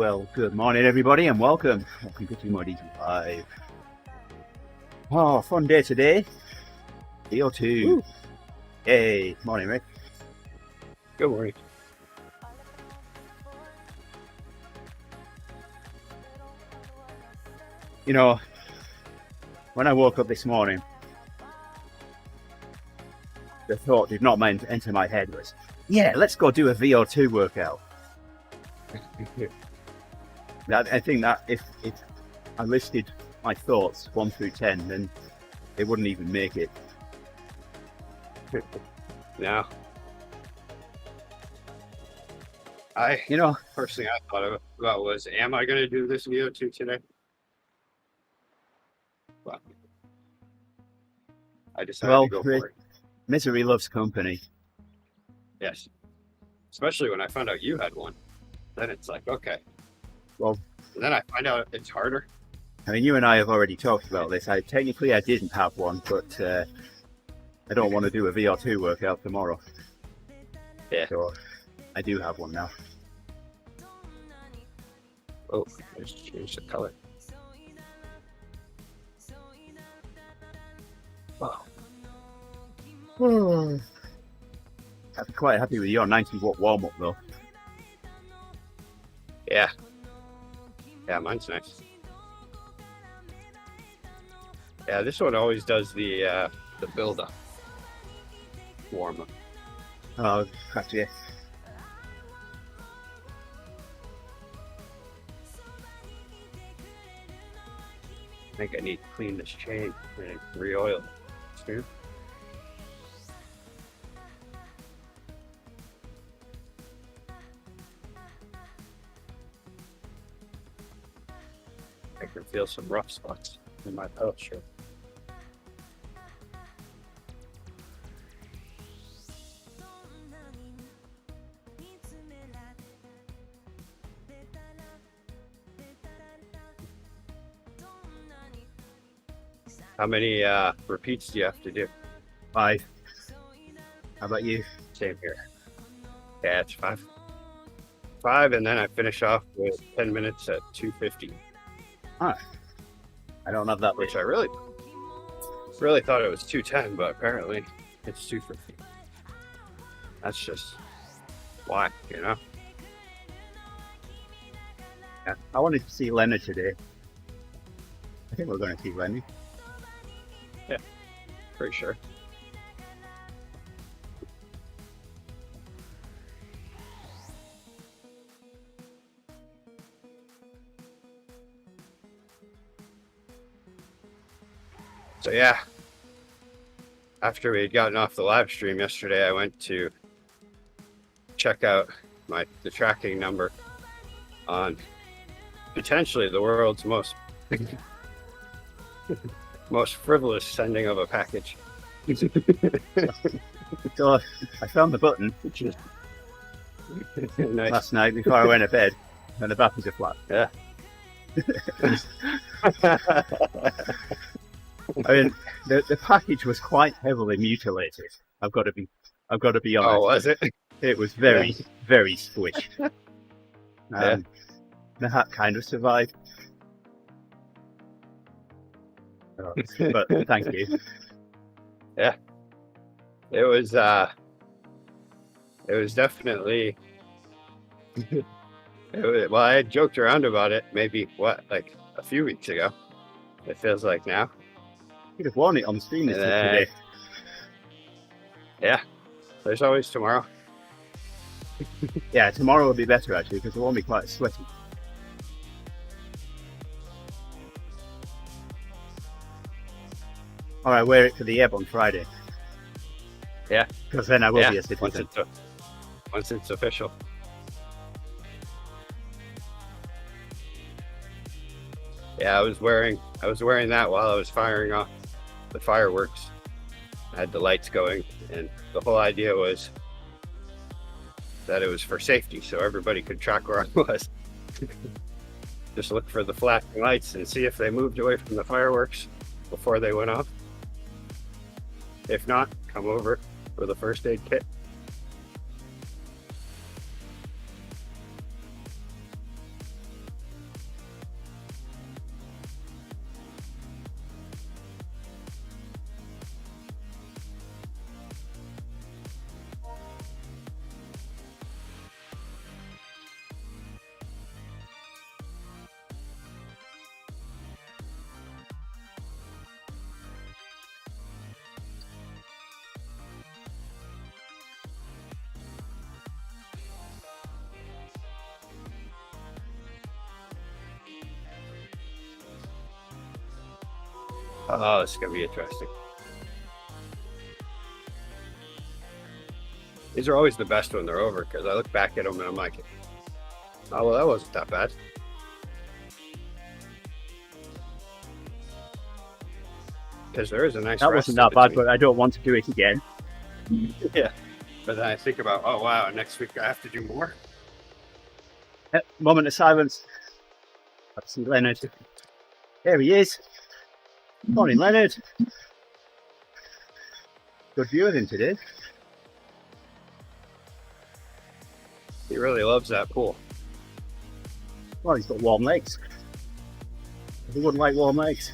Well, good morning, everybody, and welcome. Welcome to TeamODZ Live. Oh, fun day today. VO2. Woo. Yay. Morning, Rick. Good morning. You know, when I woke up this morning, the thought did not enter my head was, yeah, let's go do a VO2 workout. I think that if I listed my thoughts 1 through 10, then they wouldn't even make it. No. First thing I thought about was, am I going to do this VO2 today? Well, I decided to go for it. Misery loves company. Yes. Especially when I found out you had one. Then it's like, okay. Well, and then I find out it's harder. I mean, you and I have already talked about this. Technically, I didn't have one, but I don't want to do a VO2 workout tomorrow. Yeah. So I do have one now. Oh, let's change the color. Wow. I'm quite happy with your 90-watt warm-up, though. Yeah. Yeah, mine's nice. Yeah, this one always does the build-up warm-up. Oh, gotcha. I think I need to clean this chain and re-oil it too. I can feel some rough spots in my pedal shirt. How many repeats do you have to do? 5. How about you? Same here. Yeah, it's 5. 5, and then I finish off with 10 minutes at 250. Huh. I don't have that Which much. I really thought it was 210, but apparently it's 250. That's just why, you know? Yeah. I wanted to see Leonard today. I think we're going to see Leonard. Yeah, pretty sure. So yeah, after we had gotten off the live stream yesterday, I went to check out the tracking number on potentially the world's most frivolous sending of a package. So I found the button Nice. last night before I went to bed, and the batteries are flat. Yeah. I mean, the package was quite heavily mutilated. I've got to be honest. Oh, was it? It was very squished. Yeah. The hat kind of survived. But thank you. Yeah. It was definitely well, I had joked around about it maybe like a few weeks ago. It feels like now. Could have worn it on the stream today. Yeah. There's always tomorrow. Yeah, tomorrow will be better actually because it won't be quite sweaty. Or I wear it for the ebb on Friday. Yeah. Because then I will be a citizen. Once it's official. Yeah, I was wearing that while I was firing off the fireworks. I had the lights going, and the whole idea was that it was for safety, so everybody could track where I was. Just look for the flashing lights and see if they moved away from the fireworks before they went off. If not, come over with a first aid kit. Oh, it's gonna be interesting. These are always the best when they're over because I look back at them and I'm like, oh well, that wasn't that bad. Because there is a nice. That wasn't that bad, but I don't want to do it again. Yeah, but then I think about, oh wow, next week I have to do more. Moment of silence. I see Leonard. There he is. Morning, Leonard. Good view of him today. He really loves that pool. Well, he's got warm legs. He wouldn't like warm legs.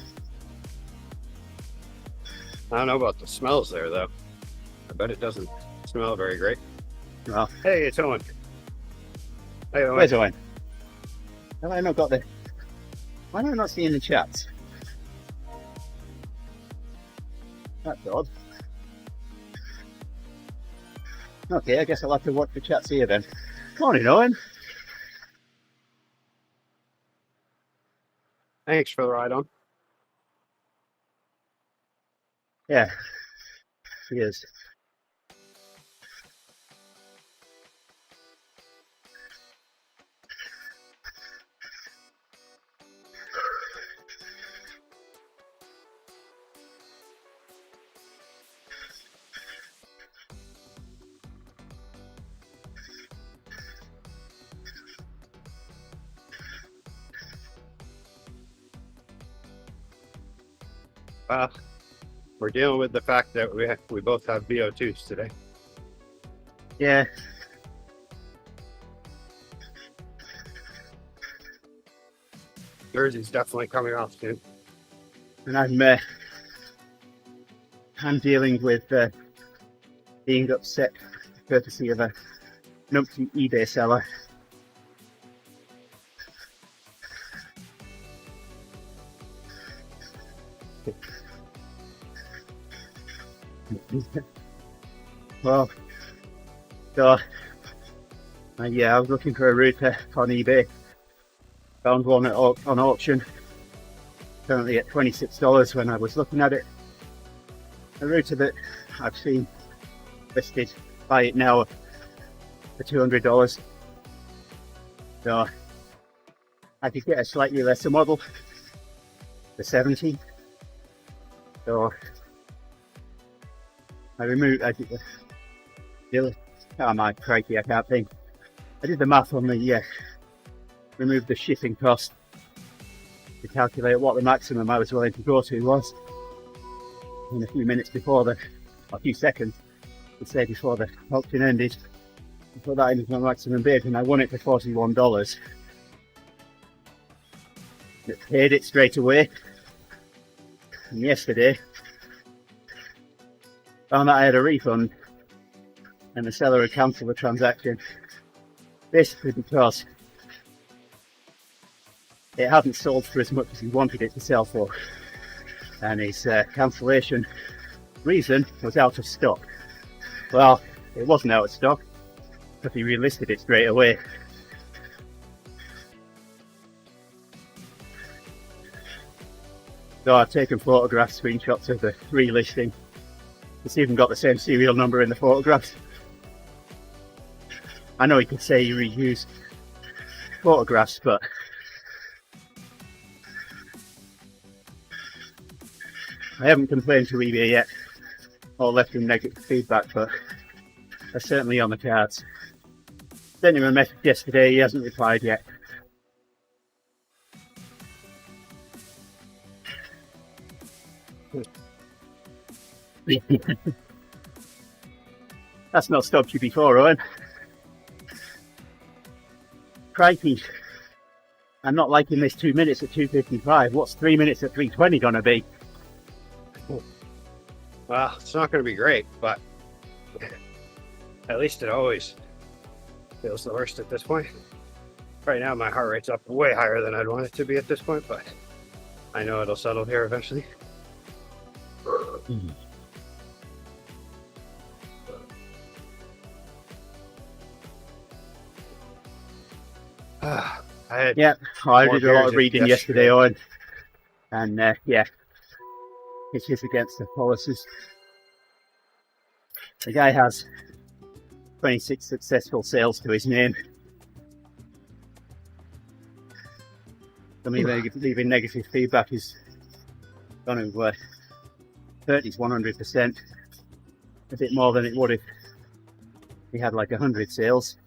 I don't know about the smells there though. I bet it doesn't smell very great. Well, hey, it's Owen. Hey, Owen. Where's Owen? Have I not got the... Why am I not seeing the chats? That's odd. Okay, I guess I'll have to watch the chats here then. Morning, Owen. Thanks for the ride on. Yeah, he is. Well, we're dealing with the fact that we both have VO2s today. Yeah. Jersey's definitely coming off soon. And I'm dealing with being upset courtesy of a numpty eBay seller. Well, so yeah, I was looking for a router on eBay. Found one on auction, currently at $26 when I was looking at it. A router that I've seen listed, buy it now for $200. So I could get a slightly lesser model, the 70. So I did oh my crikey, I can't think. I did the math on the remove the shipping cost to calculate what the maximum I was willing to go to was. In a few minutes before a few seconds, let's say before the auction ended, I put that in as my maximum bid and I won it for $41. It paid it straight away. And yesterday, found that I had a refund and the seller had cancelled the transaction, basically because it hadn't sold for as much as he wanted it to sell for, and his cancellation reason was out of stock. Well, it wasn't out of stock because he relisted it straight away. So I've taken photographs, screenshots of the relisting. It's even got the same serial number in the photographs. I know you could say you reuse photographs, but I haven't complained to eBay yet or left him negative feedback, but they're certainly on the cards. Sent him a message yesterday, he hasn't replied yet. That's not stopped you before, Owen. Crikey. I'm not liking this 2 minutes at 2:55. What's 3 minutes at 3:20 gonna be? Well, it's not going to be great, but at least it always feels the worst at this point. Right now, my heart rate's up way higher than I'd want it to be at this point, but I know it'll settle here eventually. I did a lot of reading yesterday, Owen, and yeah, pitches against the policies. The guy has 26 successful sales to his name. Somebody leaving negative feedback is going to hurt his 100%. A bit more than it would if he had like 100 sales.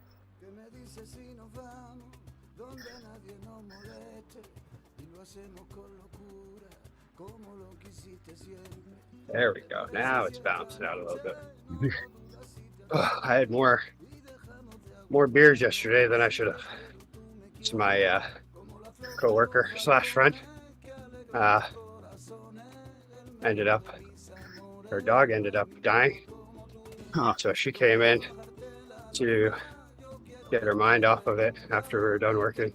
There we go. Now it's bouncing out a little bit. I had more beers yesterday than I should have. It's my co-worker / friend. Her dog ended up dying. So she came in to get her mind off of it after we were done working.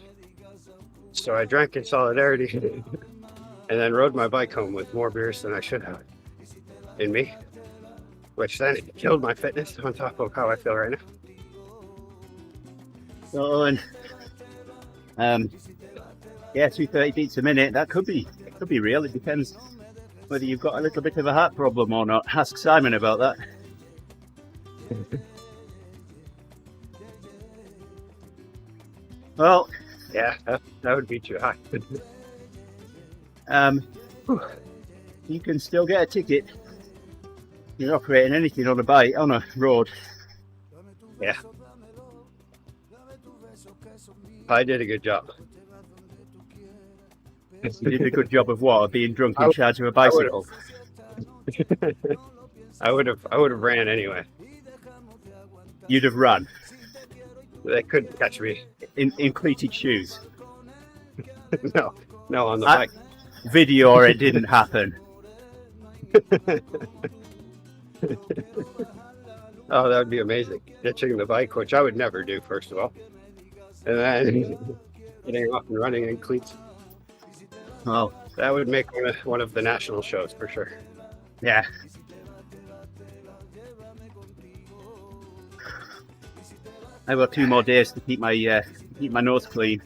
So I drank in solidarity and then rode my bike home with more beers than I should have in me, which then killed my fitness on top of how I feel right now. So, yeah, 230 beats a minute. That could be real. It depends whether you've got a little bit of a heart problem or not. Ask Simon about that. Well, yeah, that would be too high. You can still get a ticket. You're operating anything on a bike, on a road. Yeah. I did a good job. You did a good job of what? Of being drunk in charge of a bicycle? I would have ran anyway. You'd have run? They couldn't catch me. In cleated shoes? No, on the bike. Video or it didn't happen. Oh, that would be amazing. Ditching the bike, which I would never do, first of all. And then getting off and running in cleats. Oh, that would make one of the national shows for sure. Yeah. I've got 2 more days to keep my nose clean.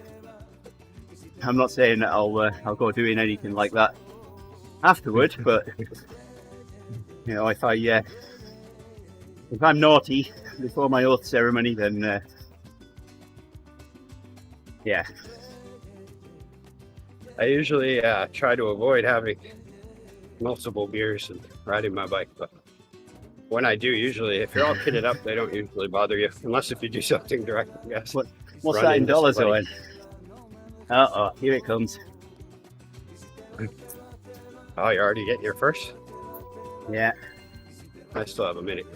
I'm not saying that I'll go doing anything like that afterwards, but you know, if I'm naughty before my oath ceremony, then yeah. I usually try to avoid having multiple beers and riding my bike, but when I do, usually, if you're all kitted up, they don't usually bother you, unless if you do something direct. Yes. What's that in dollars, Owen? Uh-oh, here it comes. Oh, you're already getting your first? Yeah. I still have a minute.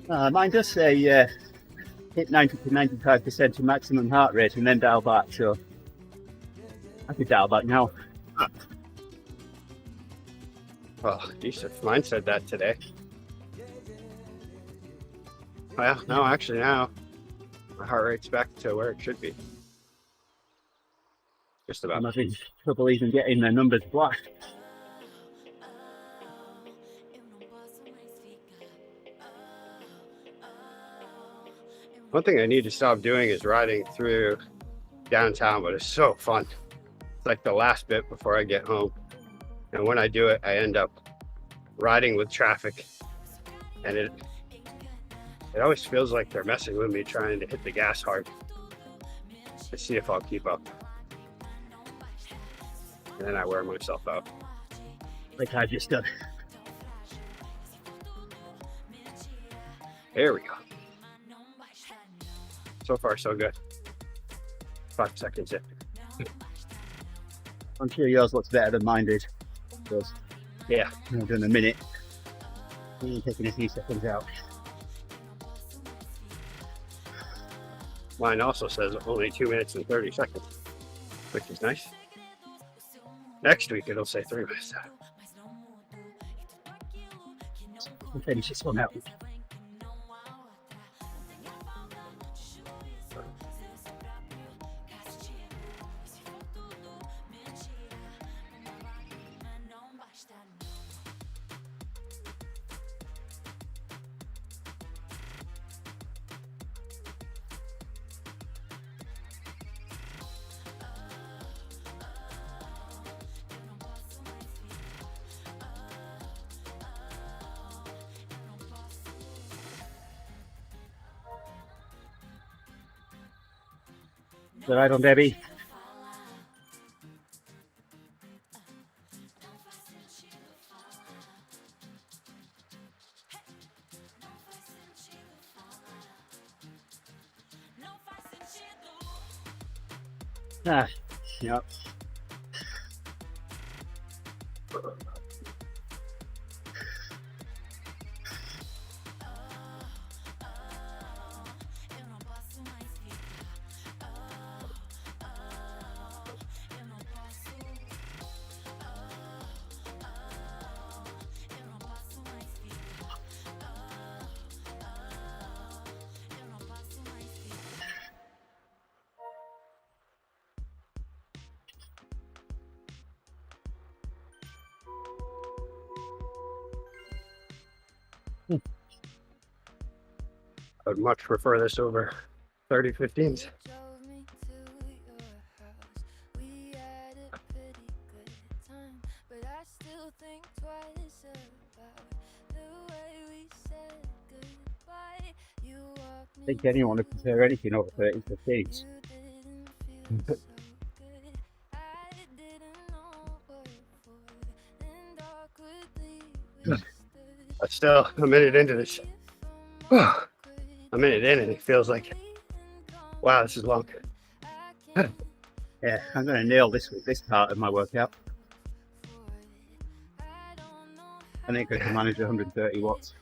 Mine does say hit 90 to 95% to maximum heart rate and then dial back, so I could dial back now. Well, decent. Mine said that today. Well, no, actually now my heart rate's back to where it should be. Just about. I'm having trouble even getting the numbers black. One thing I need to stop doing is riding through downtown, but it's so fun. It's like the last bit before I get home. And when I do it, I end up riding with traffic. And it always feels like they're messing with me, trying to hit the gas hard to see if I'll keep up. And then I wear myself out. Like I just done. There we go. So far, so good. 5 seconds in. I'm sure yours looks better than mine did. Because, yeah, I've done a minute. I'm taking a few seconds out. Mine also says only 2 minutes and 30 seconds, which is nice. Next week, it'll say 3 minutes. I'll finish this one out. The ride on Debbie. Ah, yep. I would much prefer this over 30-15s. I think anyone would prefer anything over 30-15s. But still, a minute into this. A minute in and it feels like, wow, this is long. Yeah, I'm going to nail this part of my workout. I think I can manage 130 watts.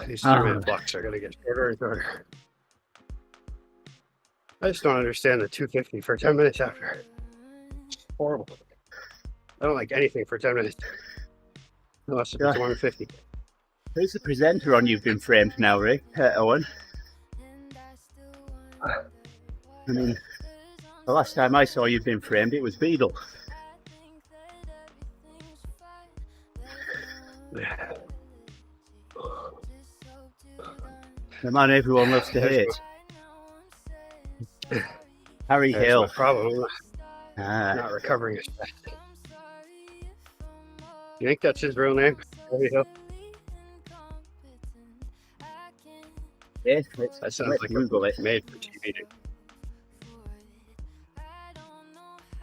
These 2-minute blocks are going to get shorter and shorter. I just don't understand the 250 for 10 minutes after. It's horrible. I don't like anything for 10 minutes. Unless it's 150. Who's the presenter on You've Been Framed now, Ray? Owen? I mean, the last time I saw You've Been Framed, it was Beadle. The man everyone loves to hate. Harry Hill. That's my problem. Not recovering as fast. You think that's his real name? Harry Hill? Yeah, that sounds like Google it. Made for TV.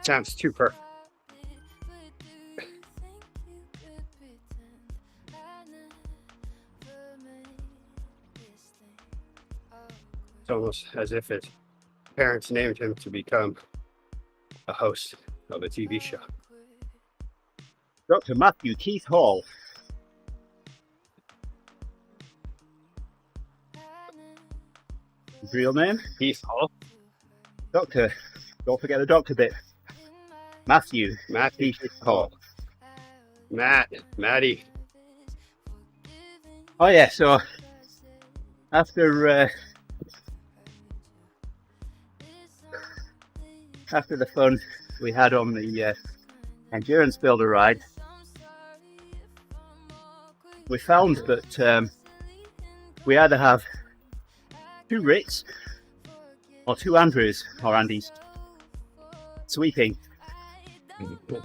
Sounds too perfect. It's almost as if his parents named him to become a host of a TV show. Dr. Matthew Keith Hall. His real name? Keith Hall? Doctor. Don't forget the doctor bit. Matthew Keith Hall. Matty. Oh yeah, so after the fun we had on the endurance builder ride, we found that we either have 2 Ricks or 2 Andrews or Andys sweeping.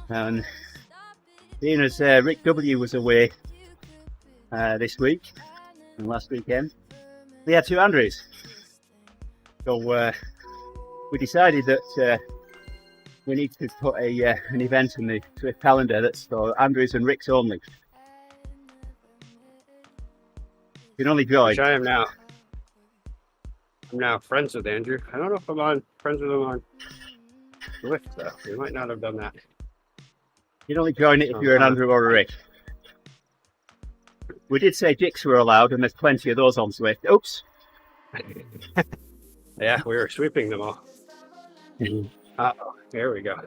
And being as Rick W was away this week and last weekend, we had 2 Andrews. So we decided that we need to put an event in the Swift calendar that's for Andrews and Ricks only. You can only join. Which I am now. I'm now friends with Andrew. I don't know if I'm friends with him on Swift though. We might not have done that. You can only join it if you're an Andrew or a Rick. We did say dicks were allowed, and there's plenty of those on Swift. Oops. Yeah, we were sweeping them all. Uh-oh, here we go.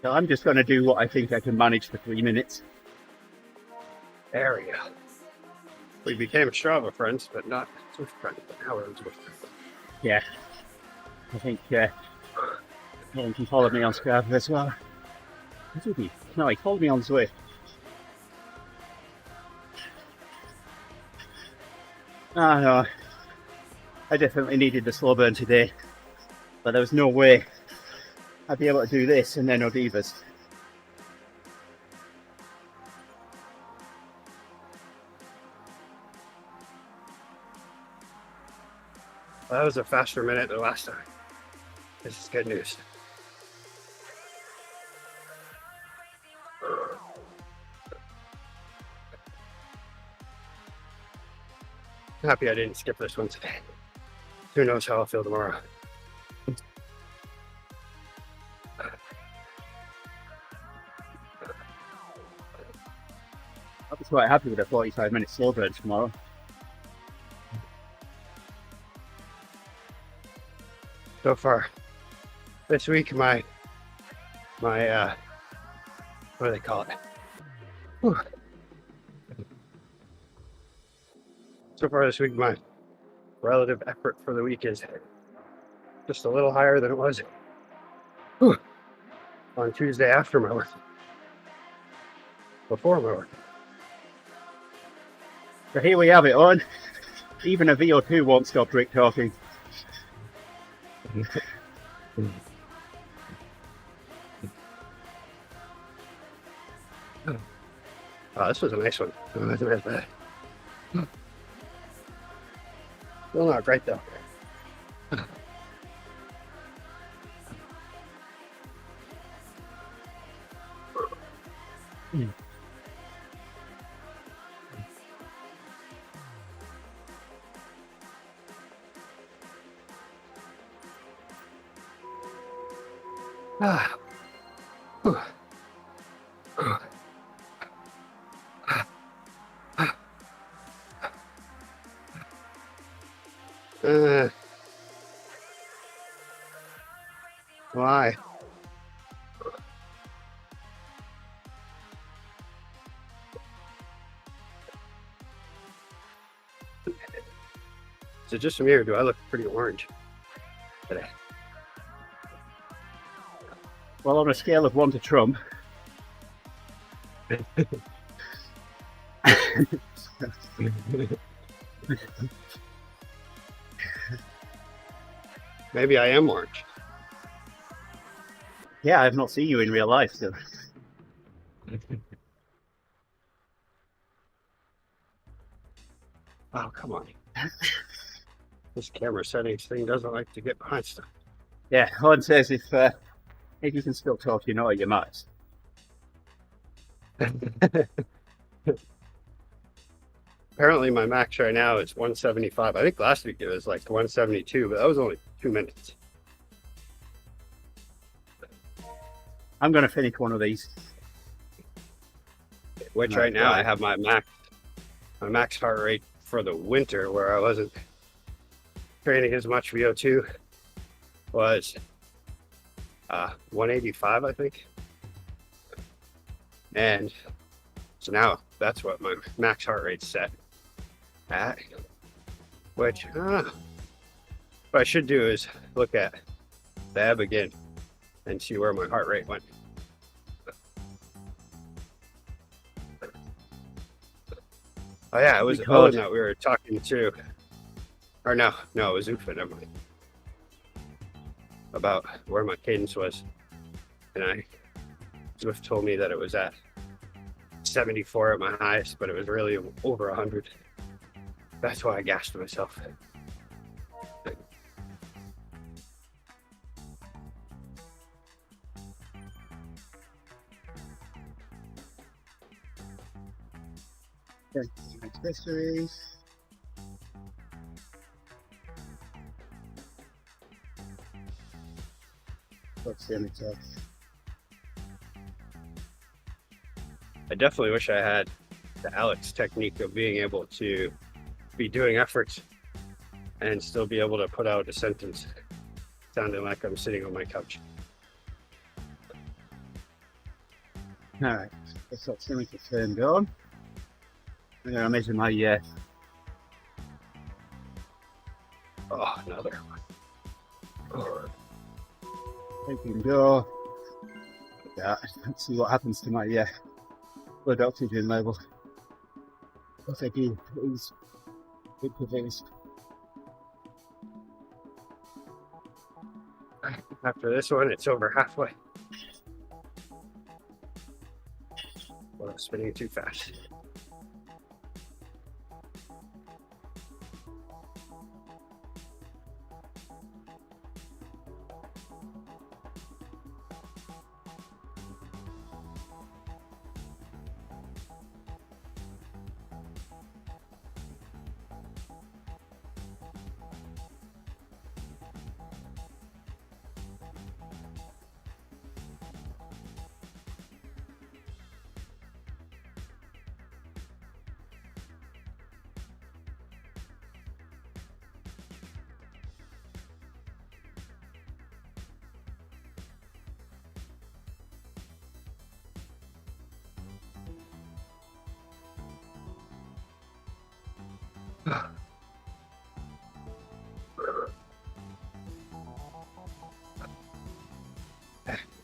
So I'm just going to do what I think I can manage for 3 minutes. There we go. We became Strava friends, but not Swift friends. But now we're Swift friends. Yeah. I think Owen can follow me on Strava as well. What did he? No, he followed me on Swift. Ah, no, I definitely needed the slow burn today, but there was no way I'd be able to do this and then no divas. Well, that was a faster minute than last time. This is good news. Happy I didn't skip this one today. Who knows how I'll feel tomorrow. I'll be quite happy with a 45-minute slow burn tomorrow. So far this week, my what do they call it? Whew. So far this week, my relative effort for the week is just a little higher than it was on Tuesday after my work, before my work. So here we have it on. Even a VO2 won't stop Rick talking. Oh, this was a nice one. Still not great though. Ah. Why? Is it just me or do I look pretty orange today? Well, on a scale of 1 to Trump, Maybe I am orange. yeah, I've not seen you in real life, so. Oh, come on. This camera settings thing doesn't like to get behind stuff. Yeah, Hod says if you can still talk, you know your max. Apparently my max right now is 175. I think last week it was like 172, but that was only 2 minutes. I'm going to finish one of these. Which right now I have my max heart rate for the winter, where I wasn't training as much VO2, was 185, I think. And so now that's what my max heart rate's set at. Which what I should do is look at the ebb again and see where my heart rate went. Oh yeah, it was Owen that we were talking to. Or no, it was Ufa, never mind. About where my cadence was. And Zwift told me that it was at 74 at my highest, but it was really over 100. That's why I gassed myself. Accessories. I definitely wish I had the Alex technique of being able to be doing efforts and still be able to put out a sentence sounding like I'm sitting on my couch. All right, let's got something to turn on. I'm going to measure my Oh, another one. Oh. taking go. Yeah, let's see what happens to my blood oxygen level. What I do is Big things. After this one, it's over halfway. Well, I'm spinning too fast.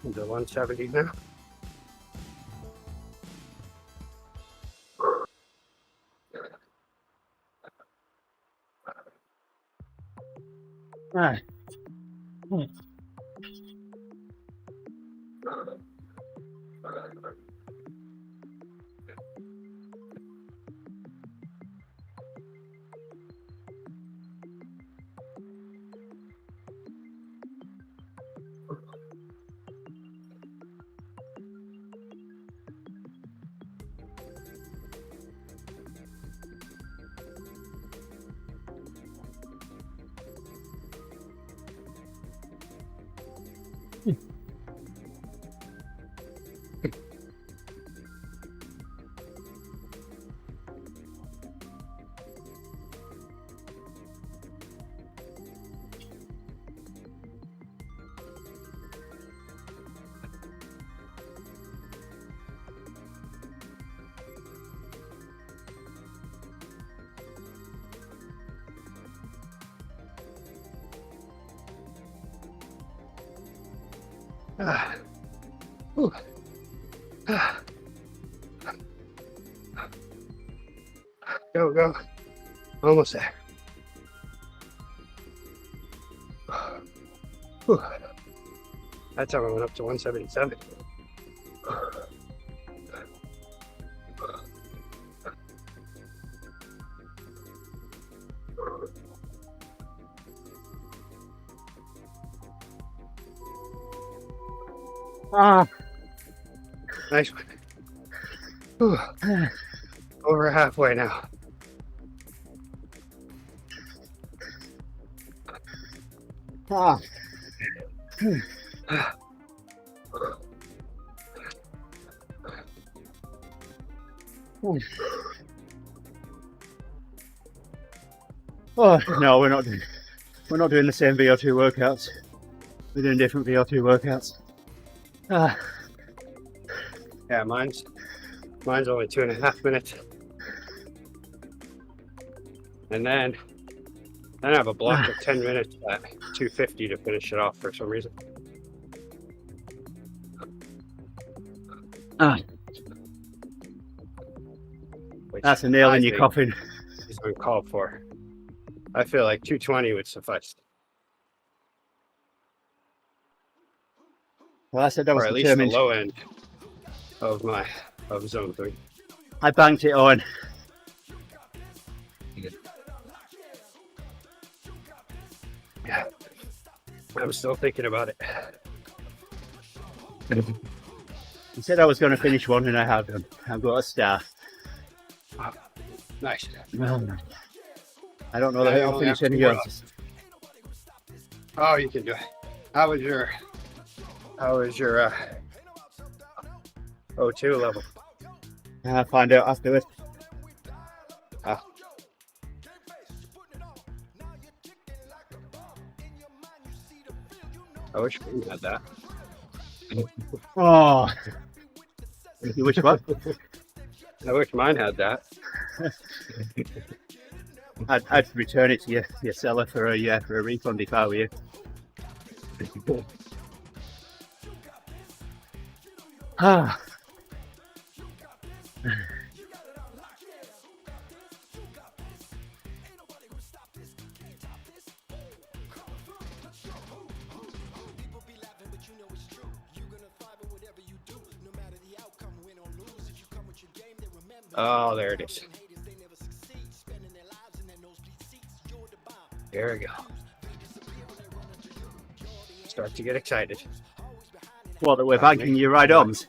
The 170 now. Ah. Ah. Ooh. Ah. Go, go. Almost there. Whew. That's how I went up to 177. Ah. Nice one. Whew. Over halfway now. Ah. Oh no, we're not doing the same VO2 workouts. We're doing different VO2 workouts. Ah. Yeah, mine's only 2.5 minutes. And then I have a block of 10 minutes at 250 to finish it off for some reason. Ah. Which That's a nail I in your think coffin. is uncalled for. I feel like 220 would suffice. Well, I said that was Or at least determined. the low end of zone 3. I banked it on. Yeah. I'm still thinking about it. I said I was going to finish one and I have done. I've got a star. Nice. Well, I don't know that I'll finish any others. Oh, you can do it. How was your O2 level? I'll find out afterwards. I wish we had that. Oh, you wish what? I wish mine had that. I'd return it to your seller for a refund if I were you. Ah. Oh, there it is. There we go. Start to get excited. What, that we're banking your right arms?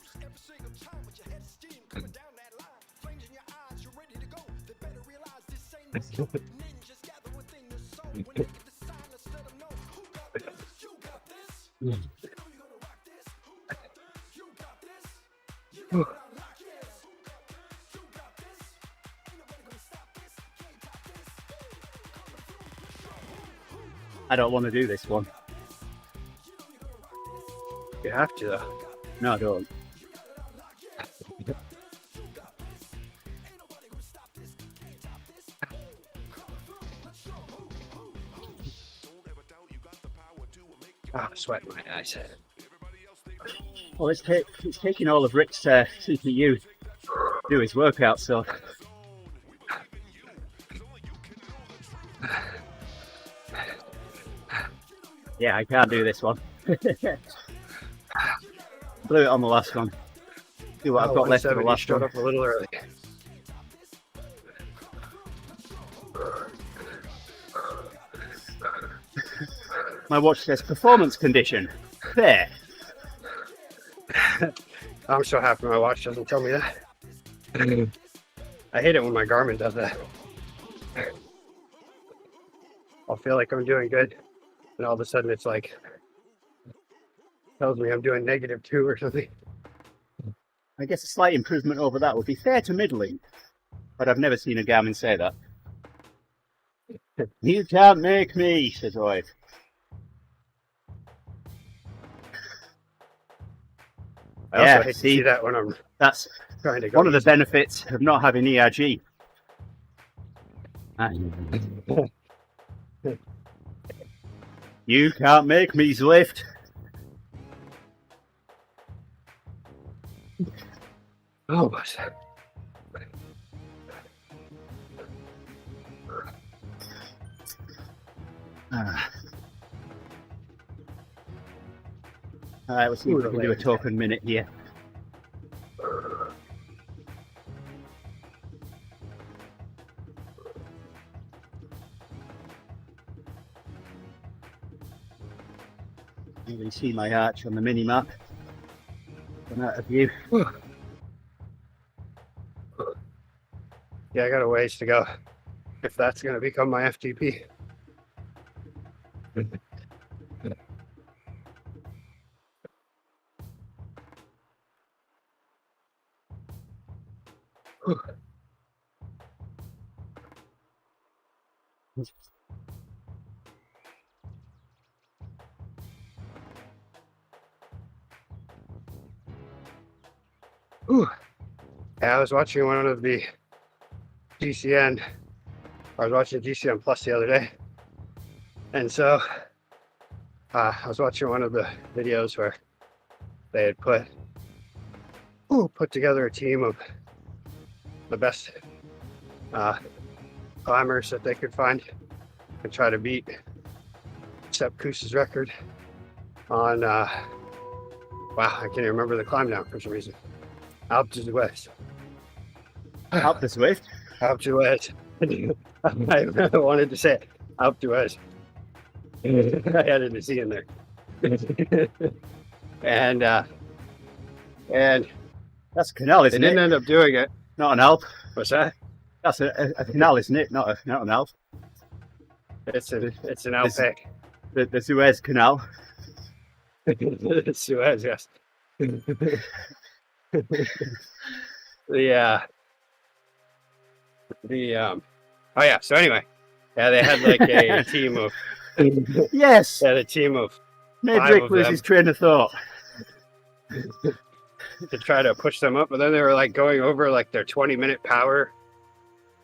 I don't want to do this one. You have to, though. No, I don't. Ah, sweat in my eyes. Well, it's taking all of Rick's CPU to do his workout, so. Yeah, I can't do this one. Blew it on the last one. See what I've got left of the last one. Up a little early. My watch says performance condition. There. I'm so happy my watch doesn't tell me that. I hate it when my Garmin does that. I'll feel like I'm doing good, and all of a sudden it's like tells me I'm doing -2 or something. I guess a slight improvement over that would be fair to middling, but I've never seen a Garmin say that. You can't make me, says Oid. I also hate to see that when I'm that's trying to go. One of the benefits of not having ERG. You can't make me, Zwift. Oh, all right, let's see if we can do a token minute here. You can see my arch on the mini map. From out of view. Yeah, I got a ways to go if that's going to become my FTP. Yeah, I was watching one of the GCN. I was watching GCN Plus the other day, and so I was watching one of the videos where they had put together a team of the best climbers that they could find and try to beat Sepp Kuss's record on wow, I can't even remember the climb now for some reason. Alpe d'Huez. Up the Zwift? Alpe d'Huez. I wanted to say it. Alpe d'Huez. I added a Z in there. and that's a canal, isn't they it? didn't end up doing it. Not an Alp. What's that? That's a canal, isn't it? Not an Alp. It's an Alpe. The Suez Canal. Suez, yes. Oh yeah, so anyway, yeah, they had like a team of yes, they had a team of made 5 Rick of lose them his train of thought. to try to push them up, but then they were like going over like their 20-minute power,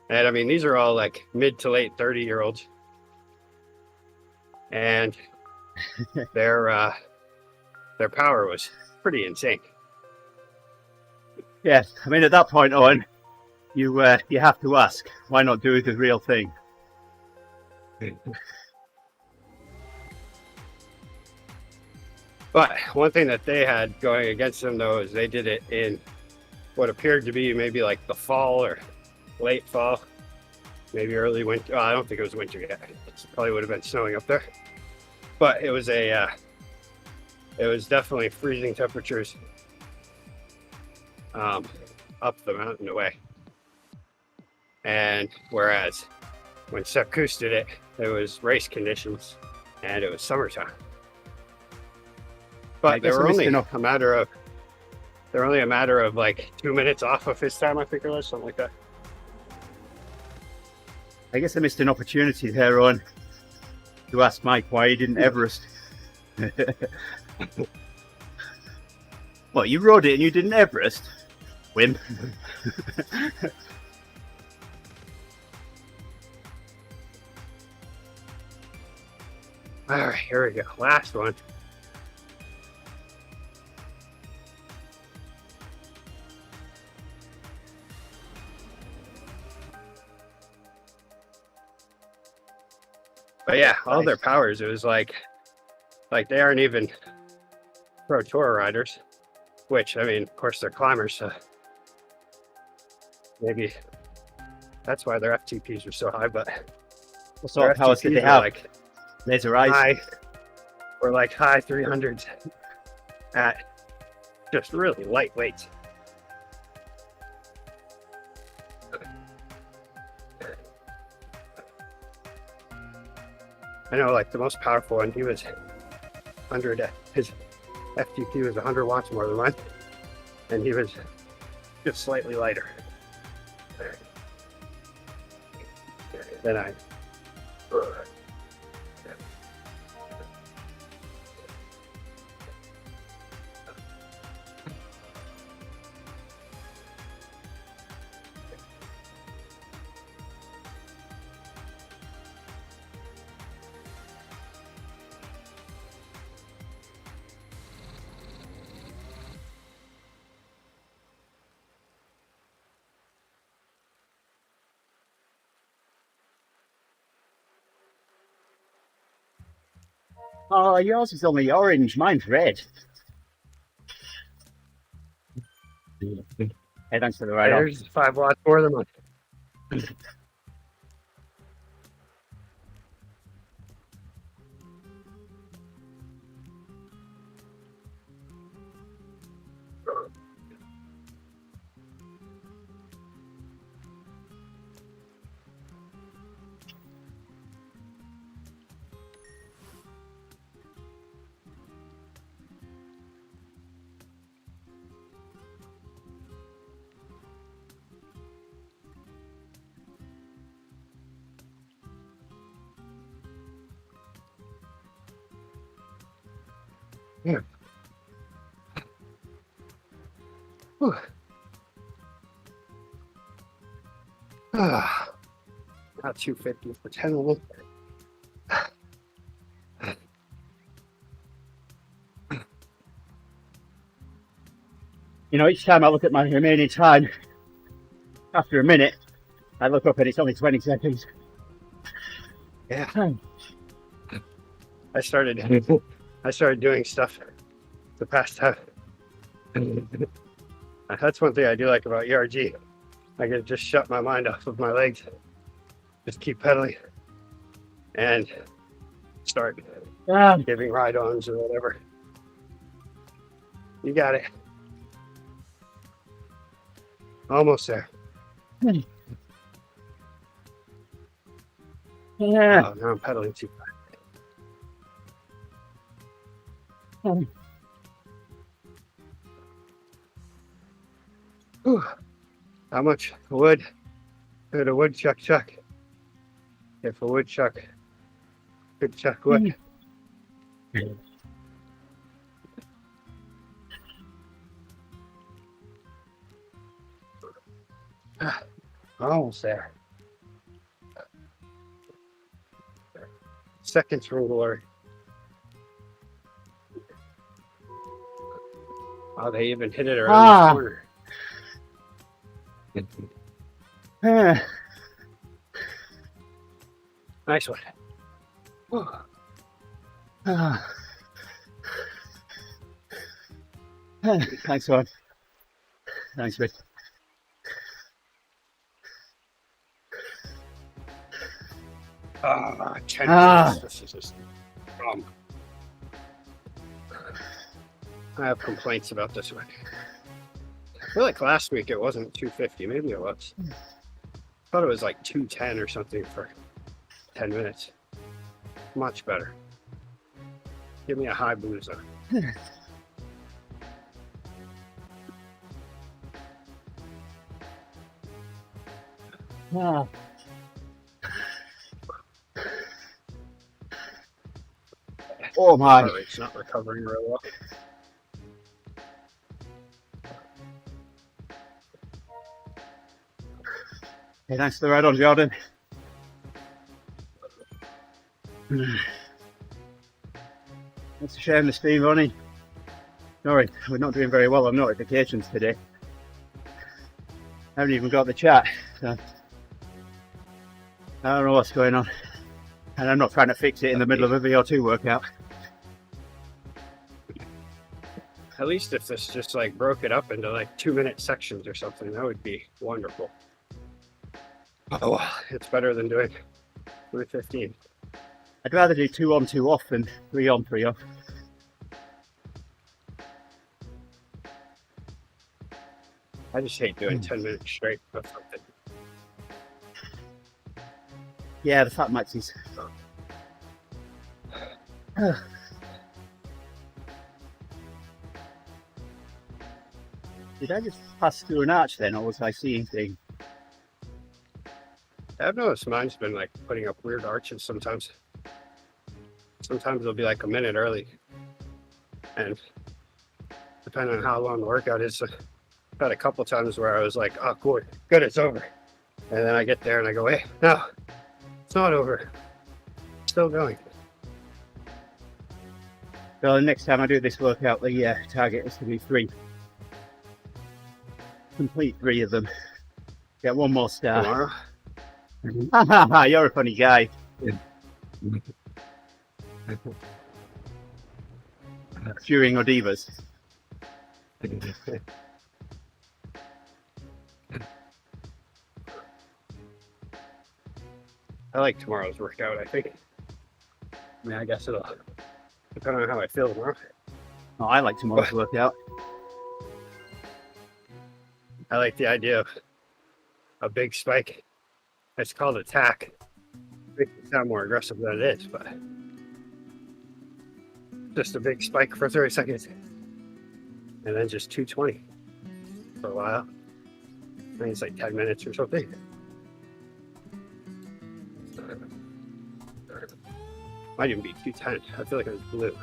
and I mean these are all like mid to late 30-year-olds, and their power was pretty insane. Yes, I mean at that point, Owen, you have to ask, why not do the real thing? But one thing that they had going against them though is they did it in what appeared to be maybe like the fall or late fall, maybe early winter. Well, I don't think it was winter yet. It probably would have been snowing up there, but it was it was definitely freezing temperatures up the mountain away. And whereas when Sepp Kuss did it, it was race conditions and it was summertime. But they were only a matter of like 2 minutes off of his time, I think it was, something like that. I guess I missed an opportunity there on to ask Mike why he didn't Everest. What, you rode it and you didn't Everest? Win. All right, here we go. Last one. But yeah, all their powers, it was like they aren't even pro tour riders, which, I mean, of course they're climbers, so maybe that's why their FTPs are so high, but what sort of powers did they have? Like laser eyes? Or like high 300s at just really light weights. I know, like the most powerful one, he was 100, his FTP was 100 watts more than mine, and he was just slightly lighter than I. Oh, yours is only orange, mine's red. Head on to the right. There's 5 watts more than mine. Yeah. Not 250 for 10 of them. You know, each time I look at my remaining time, after a minute, I look up and it's only 20 seconds. Yeah. I started doing stuff the past time. That's one thing I do like about ERG. I can just shut my mind off of my legs, just keep pedaling, and start giving ride-ons or whatever. You got it. Almost there. Yeah. Oh, now I'm pedaling too fast. How much wood could a woodchuck chuck if a woodchuck could chuck wood? Almost there. Seconds from glory. Oh, they even hit it around the corner. Nice one. Thanks, one. Thanks, Rick. Ah, 10 Ah. minutes. This is just I have complaints about this one. I feel like last week it wasn't 250. Maybe it was. I thought it was like 210 or something for 10 minutes. Much better. Give me a high boozer. Ah. Oh my. Heart rate's not recovering real well. Hey, thanks for the ride on, Jordan. It's a shame the stream running. Sorry, we're not doing very well on notifications today. I haven't even got the chat, so I don't know what's going on. And I'm not trying to fix it in the middle of a VO2 workout. At least if this just like broke it up into like 2-minute sections or something, that would be wonderful. Oh, it's better than doing 315. I'd rather do 2 on 2 off than 3 on 3 off. I just hate doing 10 minutes straight of something. Yeah, the fat maxis. Did I just pass through an arch then, or was I seeing things? I've noticed mine's been like putting up weird arches sometimes. Sometimes it'll be like a minute early. And depending on how long the workout is, I've had a couple times where I was like, oh, good, it's over. And then I get there and I go, hey, no, it's not over. It's still going. So the next time I do this workout, the target is to do 3. Complete 3 of them. Get 1 more star. Tomorrow? You're a funny guy. During Odivas. I like tomorrow's workout, I think. I mean, I guess it'll depend on how I feel tomorrow. Oh, I like tomorrow's workout. I like the idea of a big spike. It's called attack. Makes it sound more aggressive than it is, but just a big spike for 30 seconds. And then just 220 for a while. I think it's like 10 minutes or something. Might even be 210. I feel like it was blue.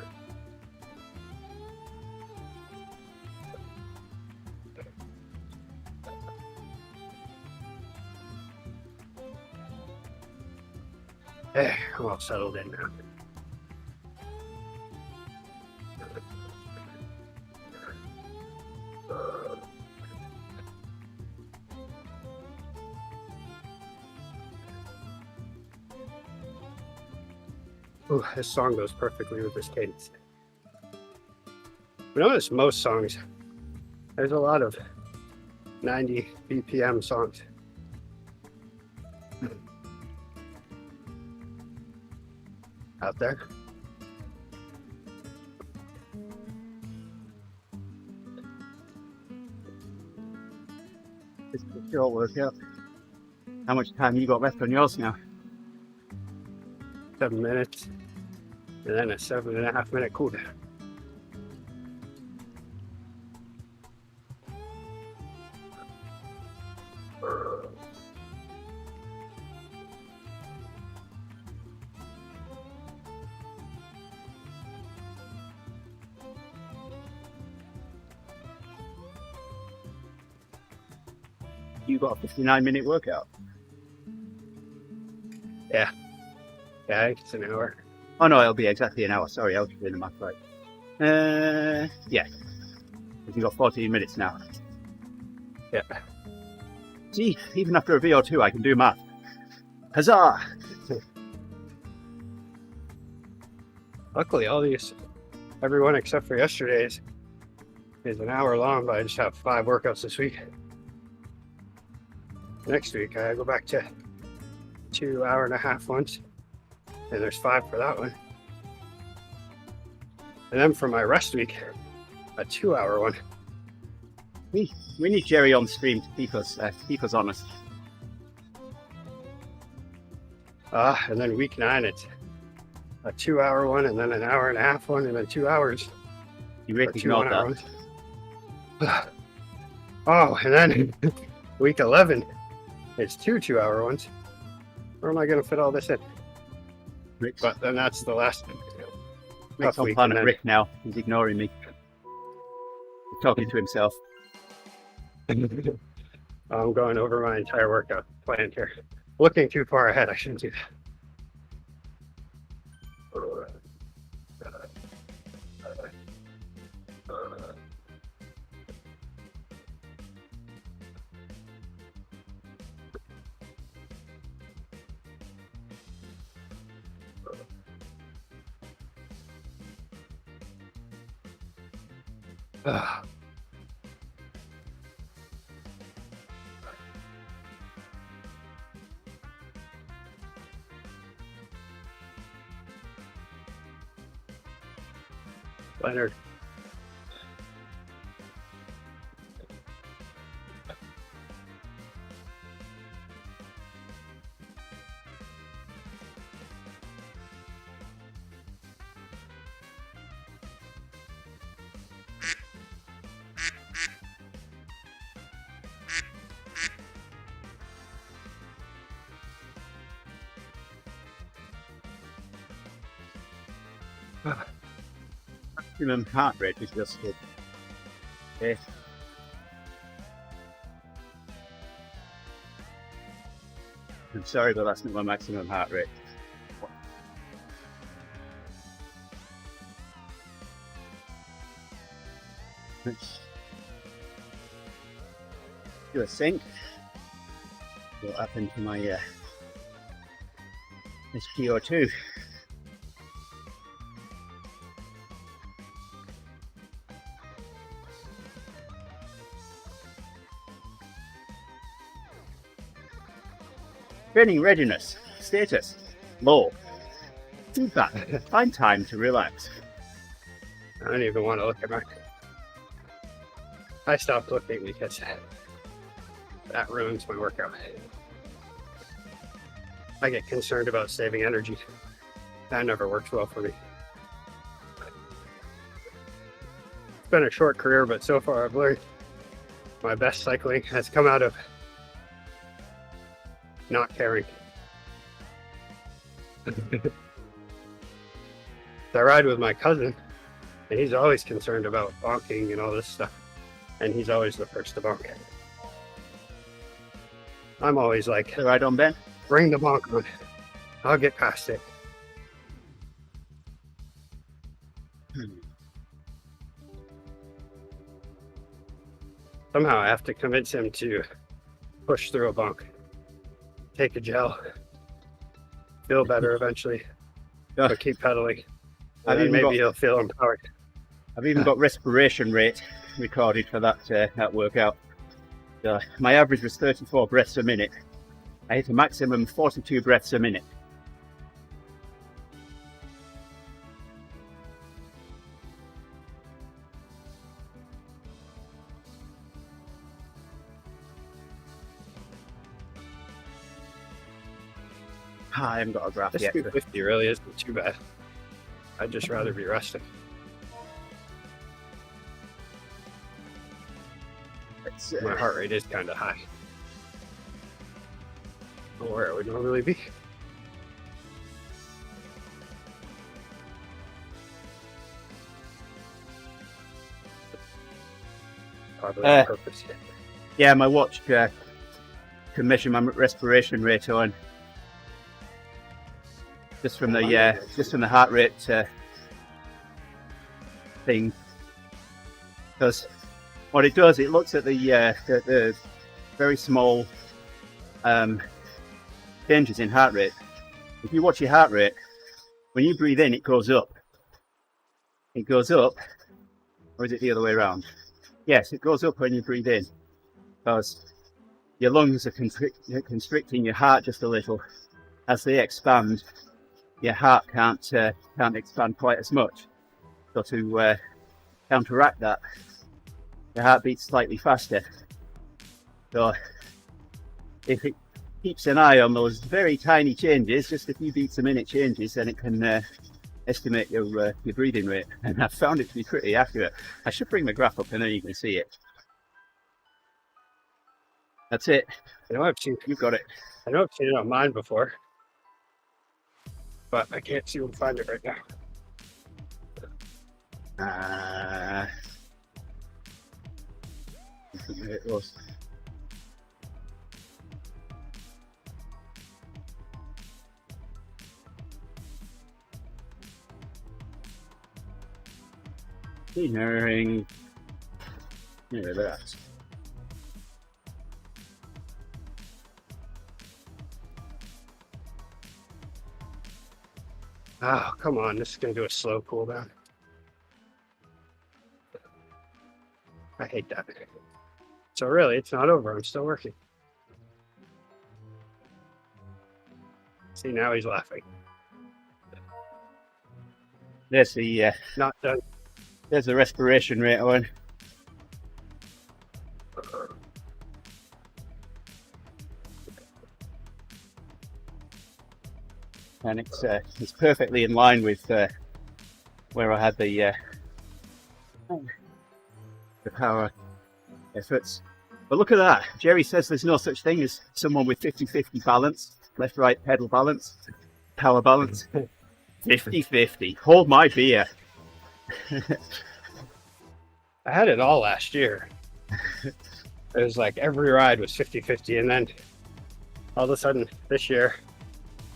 Hey, I'm all settled in now. Ooh, this song goes perfectly with this cadence. We notice most songs, there's a lot of 90 BPM songs. Out there. It's a short workout. How much time you got left on yours now? 7 minutes, and then a 7.5 minute cool down. You got a 59-minute workout. Yeah, I think it's an hour. Oh no, it'll be exactly an hour. Sorry, I was doing the math right. Yeah. You got 14 minutes now. Yeah. See, even after a VO2, I can do math. Huzzah! Luckily, everyone except for yesterday's is an hour long, but I just have 5 workouts this week. Next week, I go back to 2 hour-and-a-half ones, and there's 5 for that one. And then for my rest week, a 2-hour one. We need Gerrie on stream to keep us honest. And then week 9, it's a 2-hour one, and then an hour-and-a-half one, and then 2 hours. You really ignored that. Oh, and then week 11, it's 2 2-hour ones. Where am I going to fit all this in? Rick's, But then that's the last Rick's on week. planet Then, Rick now. He's ignoring me. He's talking to himself. I'm going over my entire workout plan here. Looking too far ahead. I shouldn't do that. Leonard. Maximum heart rate is just good. Okay. I'm sorry, but that's not my maximum heart rate. Let's do a sync. What happened to my this VO2? Training readiness status low. Feedback. Find time to relax. I don't even want to look at my. I stopped looking because that ruins my workout. I get concerned about saving energy. That never works well for me. It's been a short career, but so far I've learned my best cycling has come out of not caring. I ride with my cousin, and he's always concerned about bonking and all this stuff, and he's always the first to bonk. I'm always like, Right on, Ben. bring the bonk on. I'll get past it. Somehow I have to convince him to push through a bonk. Take a gel. Feel better eventually. Yeah. But keep pedaling. I've And then even maybe got- he'll feel empowered. I've even got respiration rate recorded for that workout. My average was 34 breaths a minute. I hit a maximum 42 breaths a minute. I haven't got a graph This yet. 250 really isn't too bad. I'd just rather be resting. It's, My heart rate is kind of high. Where it would normally be. Probably on purpose. yeah, my watch can measure my respiration rate on just from the heart rate thing. Because what it does, it looks at the very small changes in heart rate. If you watch your heart rate, when you breathe in, it goes up. It goes up, or is it the other way around? Yes, it goes up when you breathe in, because your lungs are constricting your heart just a little. As they expand, your heart can't expand quite as much. So to counteract that, your heart beats slightly faster. So if it keeps an eye on those very tiny changes, just a few beats a minute changes, then it can estimate your breathing rate. And I've found it to be pretty accurate. I should bring the graph up and then you can see it. That's it. I know I've seen, You've got it. I know I've seen it on mine before, but I can't see and find it right now. It was. Mirroring. Mirror that. Oh, come on. This is going to do a slow cooldown. I hate that. So really, it's not over. I'm still working. See, now he's laughing. There's the Not done. there's the respiration rate on. And it's perfectly in line with where I had the power efforts. But look at that. Gerrie says there's no such thing as someone with 50-50 balance, left-right pedal balance, power balance. 50-50. Hold my beer. I had it all last year. It was like every ride was 50-50, and then all of a sudden this year,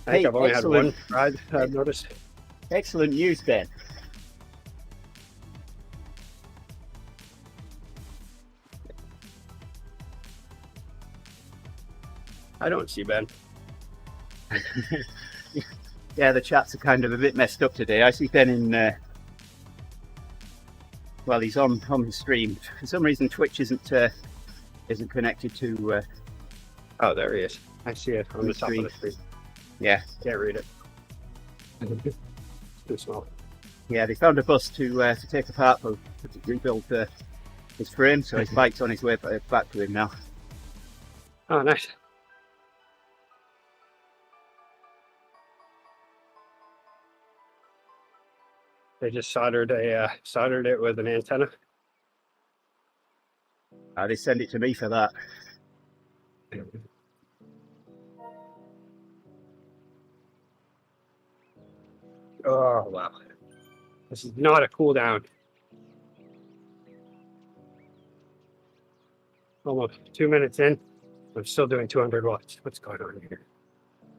I think I've only had one ride I've noticed. Excellent news, Ben. I don't see Ben. Yeah, the chats are kind of a bit messed up today. I see Ben in. Well, he's on the stream. For some reason, Twitch isn't connected to. Oh, there he is. I see it on the top of the screen. Yeah, Can't read it. It's too small. Yeah, they found a bus to take apart to rebuild his frame, so his bike's on his way back to him now. Oh, nice. They just soldered it with an antenna. They send it to me for that. Oh wow, this is not a cool down. Almost 2 minutes in, I'm still doing 200 watts. What's going on here?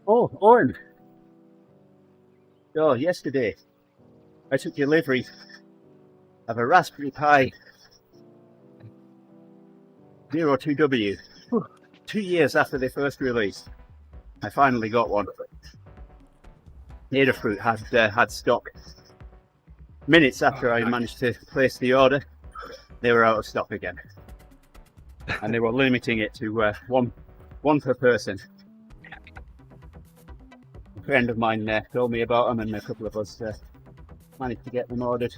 Oh, Owen. Oh, yesterday I took delivery of a Raspberry Pi VO2W. 2 years after they first released, I finally got one. Adafruit had stock. Minutes after I managed to place the order, they were out of stock again, and they were limiting it to one per person. A friend of mine told me about them, and a couple of us managed to get them ordered.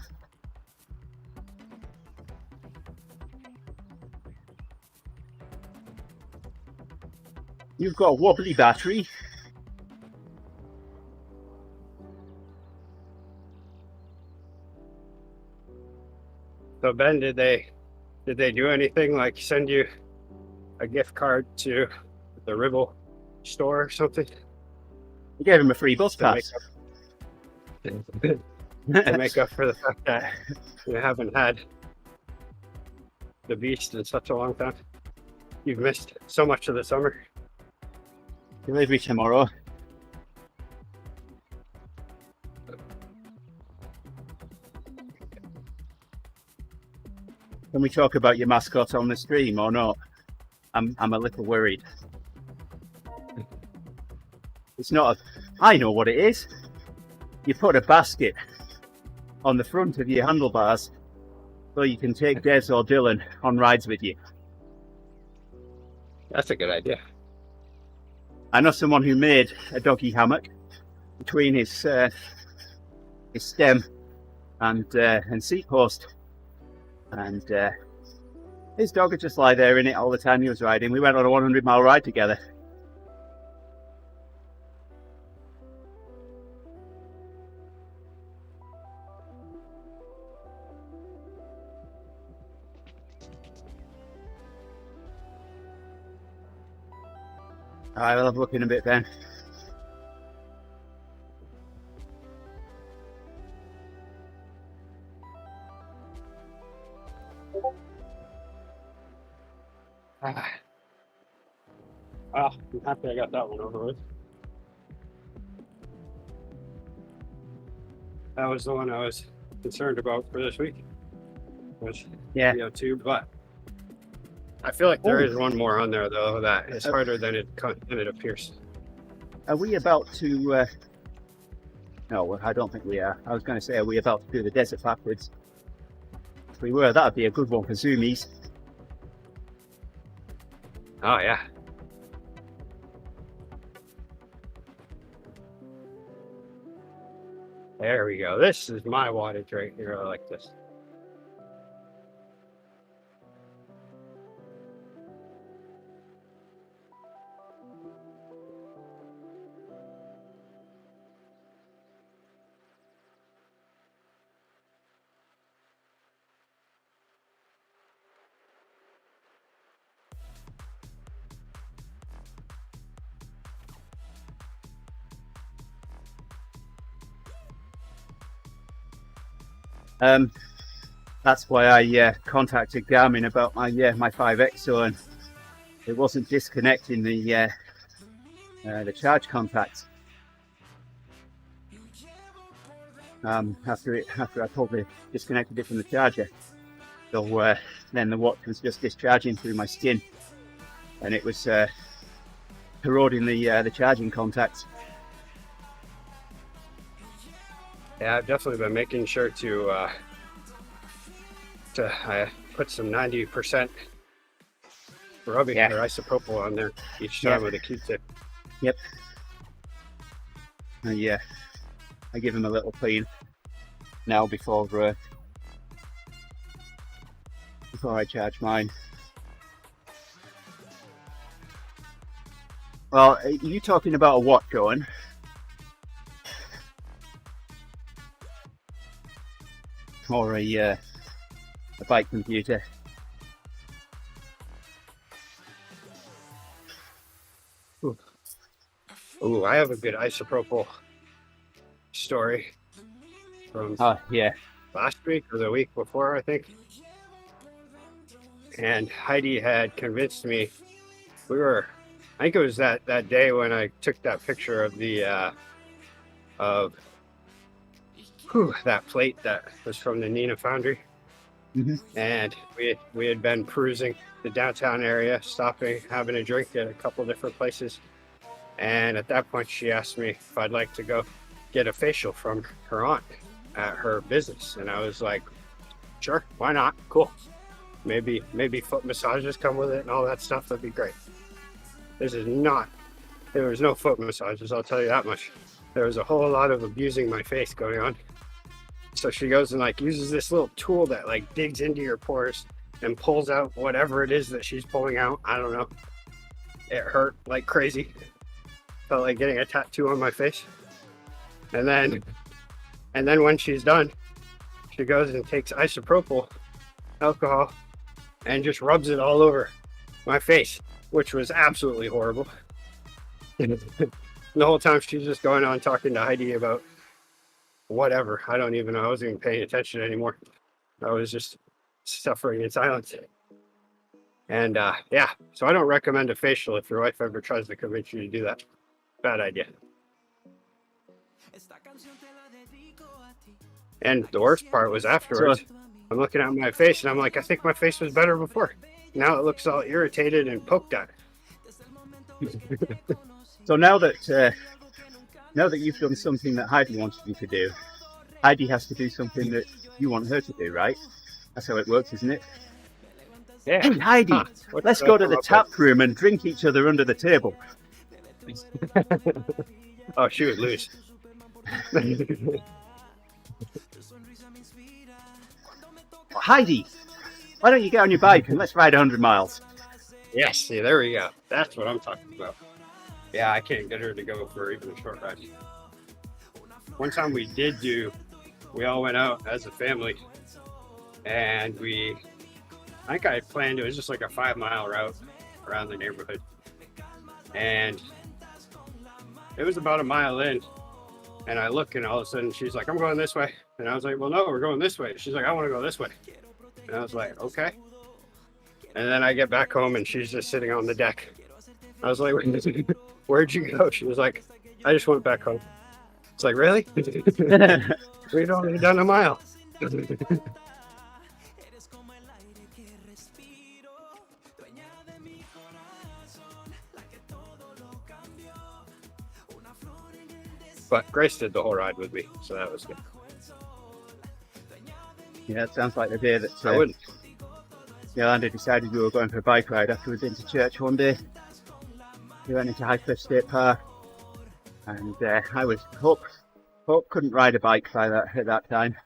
You've got a wobbly battery. So Ben, did they do anything like send you a gift card to the Ribble store or something? You gave him a free bus pass. To make up for the fact that you haven't had the Beast in such a long time. You've missed so much of the summer. Delivery tomorrow. Can we talk about your mascot on the stream or not? I'm a little worried. It's not I know what it is. You put a basket on the front of your handlebars so you can take Des or Dylan on rides with you. That's a good idea. I know someone who made a doggy hammock between his stem and seat post, and his dog would just lie there in it all the time he was riding. We went on a 100-mile ride together. Alright, we'll have a look in a bit then. Well, I'm happy I got that one over with. That was the one I was concerned about for this week. Was VO2, but I feel like there is one more on there though that is harder than it appears. Are we about to? No, I don't think we are. I was going to say, are we about to do the desert backwards? If we were, that'd be a good one for zoomies. Oh yeah. There we go. This is my wattage right here. I like this. That's why I contacted Garmin about my 5XO, and it wasn't disconnecting the charge contacts. After I probably disconnected it from the charger, so then the watch was just discharging through my skin, and it was corroding the charging contacts. Yeah, I've definitely been making sure to put some 90% rubbing or isopropyl on there each time with a Q-tip. Yep. Yeah, I give him a little clean now before I charge mine. Well, are you talking about a what going? Or a bike computer? Ooh, I have a good isopropyl story from last week or the week before, I think. And Heidi had convinced me. I think it was that day when I took that picture of the that plate that was from the Nina Foundry. Mm-hmm. And we had been cruising the downtown area, stopping, having a drink at a couple different places. And at that point, she asked me if I'd like to go get a facial from her aunt at her business. And I was like, sure, why not? Cool. Maybe foot massages come with it and all that stuff. That'd be great. There was no foot massages, I'll tell you that much. There was a whole lot of abusing my face going on. So she goes and uses this little tool that digs into your pores and pulls out whatever it is that she's pulling out. I don't know. It hurt like crazy. Felt like getting a tattoo on my face. And then when she's done, she goes and takes isopropyl alcohol and just rubs it all over my face, which was absolutely horrible. The whole time she's just going on talking to Heidi about whatever. I don't even know. I wasn't even paying attention anymore. I was just suffering in silence. And so I don't recommend a facial if your wife ever tries to convince you to do that. Bad idea. And the worst part was afterwards. I'm looking at my face and I'm like, I think my face was better before. Now it looks all irritated and poked at. So now that you've done something that Heidi wanted you to do, Heidi has to do something that you want her to do, right? That's how it works, isn't it? Yeah. Hey, Heidi, Huh. What let's did I go to come the up tap room and drink each other under the table. with? Oh, she would lose. Heidi, why don't you get on your bike and let's ride 100 miles? Yes, see, there we go. That's what I'm talking about. Yeah, I can't get her to go for even a short ride. One time we all went out as a family, and I think I planned, it was just like a 5-mile route around the neighborhood. And it was about a mile in, and I look, and all of a sudden she's like, I'm going this way. And I was like, well, no, we're going this way. She's like, I want to go this way. And I was like, okay. And then I get back home, and she's just sitting on the deck. I was like, where'd you go? She was like, I just went back home. It's like, really? We'd only done a mile. But Grace did the whole ride with me, so that was good. Yeah, it sounds like the day that I wouldn't. Yolanda decided we were going for a bike ride after we'd been to church one day. We went into Highcliffe State Park, and I was Hope couldn't ride a bike at that time,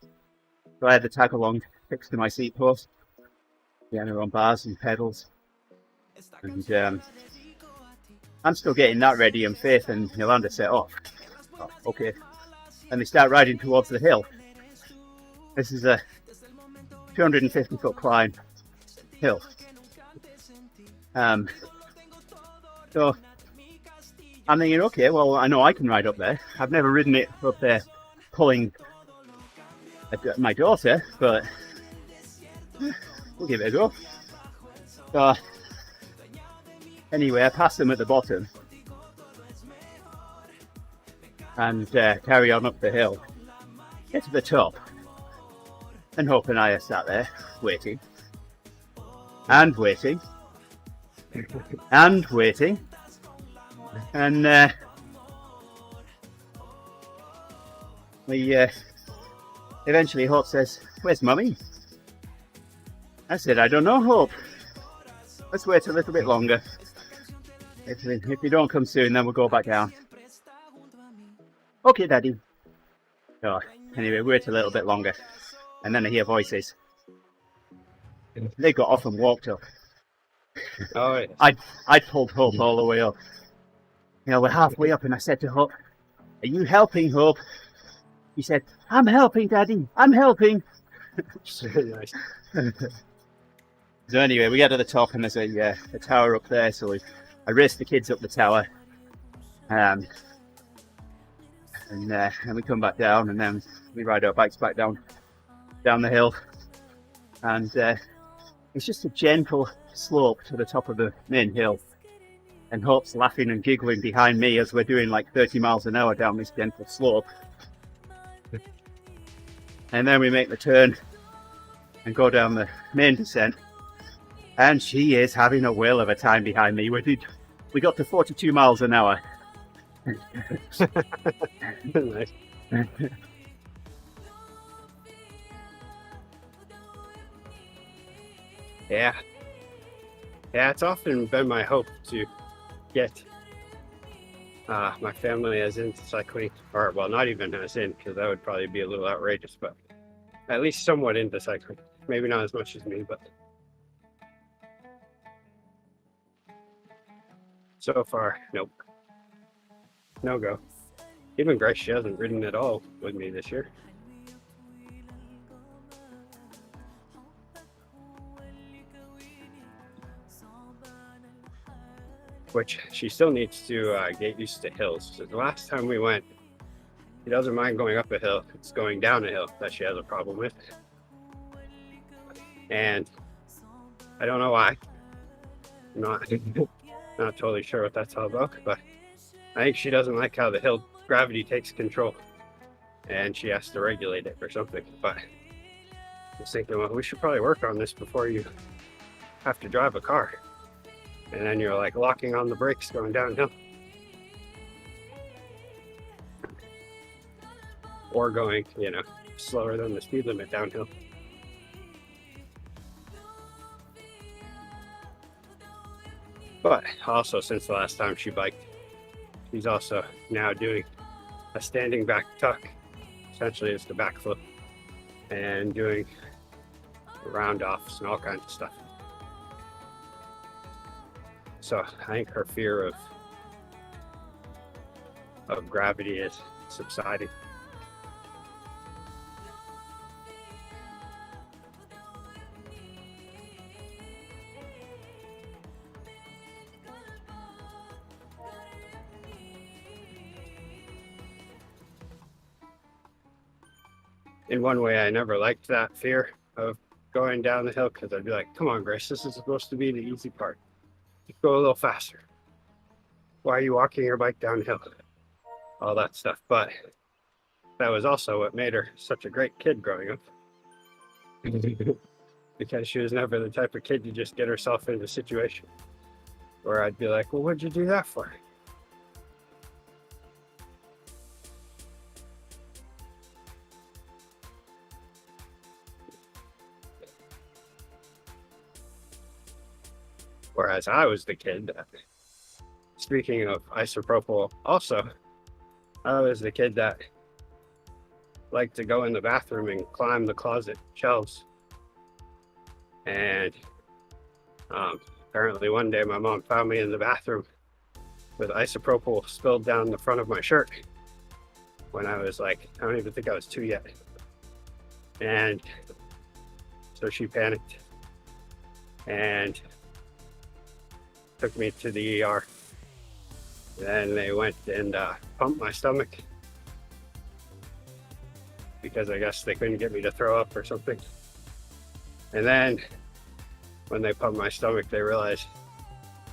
so I had the tag along fixed to my seat post. We had her on bars and pedals, and I'm still getting that ready, and Faith and Yolanda set off. Oh, okay, and they start riding towards the hill. This is a 250-foot climb hill. So I'm thinking, okay, well, I know I can ride up there. I've never ridden it up there pulling my daughter, but we'll give it a go. So anyway, I passed them at the bottom and carry on up the hill. Get to the top, and Hope and I are sat there waiting and waiting and waiting, and we eventually Hope says, "Where's Mummy?" I said, "I don't know, Hope. Let's wait a little bit longer. If you don't come soon, then we'll go back down." Okay, Daddy. So anyway, wait a little bit longer, and then I hear voices. They got off and walked up. Oh, yeah. I pulled Hope all the way up. You know, we're halfway up, and I said to Hope, "Are you helping, Hope?" He said, "I'm helping, Daddy. I'm helping." Nice. So anyway, we get to the top, and there's a tower up there. So I raced the kids up the tower, and we come back down, and then we ride our bikes back down the hill, and it's just a gentle slope to the top of the main hill, and Hope's laughing and giggling behind me as we're doing like 30 miles an hour down this gentle slope. And then we make the turn and go down the main descent, and she is having a whale of a time behind me. We got to 42 miles an hour. Nice. Yeah, it's often been my hope to get my family as into cycling, or well, not even as in, because that would probably be a little outrageous, but at least somewhat into cycling. Maybe not as much as me, but so far, nope. No go. Even Grace, she hasn't ridden at all with me this year. Which she still needs to get used to hills. So the last time we went, she doesn't mind going up a hill. It's going down a hill that she has a problem with. And I don't know why. I'm not totally sure what that's all about, but I think she doesn't like how the hill gravity takes control and she has to regulate it or something. But I was thinking, well, we should probably work on this before you have to drive a car. And then you're like locking on the brakes going downhill. Or going, slower than the speed limit downhill. But also, since the last time she biked, she's also now doing a standing back tuck, essentially it's the backflip, and doing round offs and all kinds of stuff. So I think her fear of gravity is subsiding. In one way, I never liked that fear of going down the hill, because I'd be like, come on, Grace, this is supposed to be the easy part. Just go a little faster. Why are you walking your bike downhill? All that stuff. But that was also what made her such a great kid growing up. Because she was never the type of kid to just get herself into a situation where I'd be like, well, what'd you do that for? Whereas I was the kid that, speaking of isopropyl, also, I was the kid that liked to go in the bathroom and climb the closet shelves. And apparently one day my mom found me in the bathroom with isopropyl spilled down the front of my shirt when I was like, I don't even think I was 2 yet. And so she panicked and took me to the ER. Then they went and pumped my stomach, because I guess they couldn't get me to throw up or something. And then when they pumped my stomach, they realized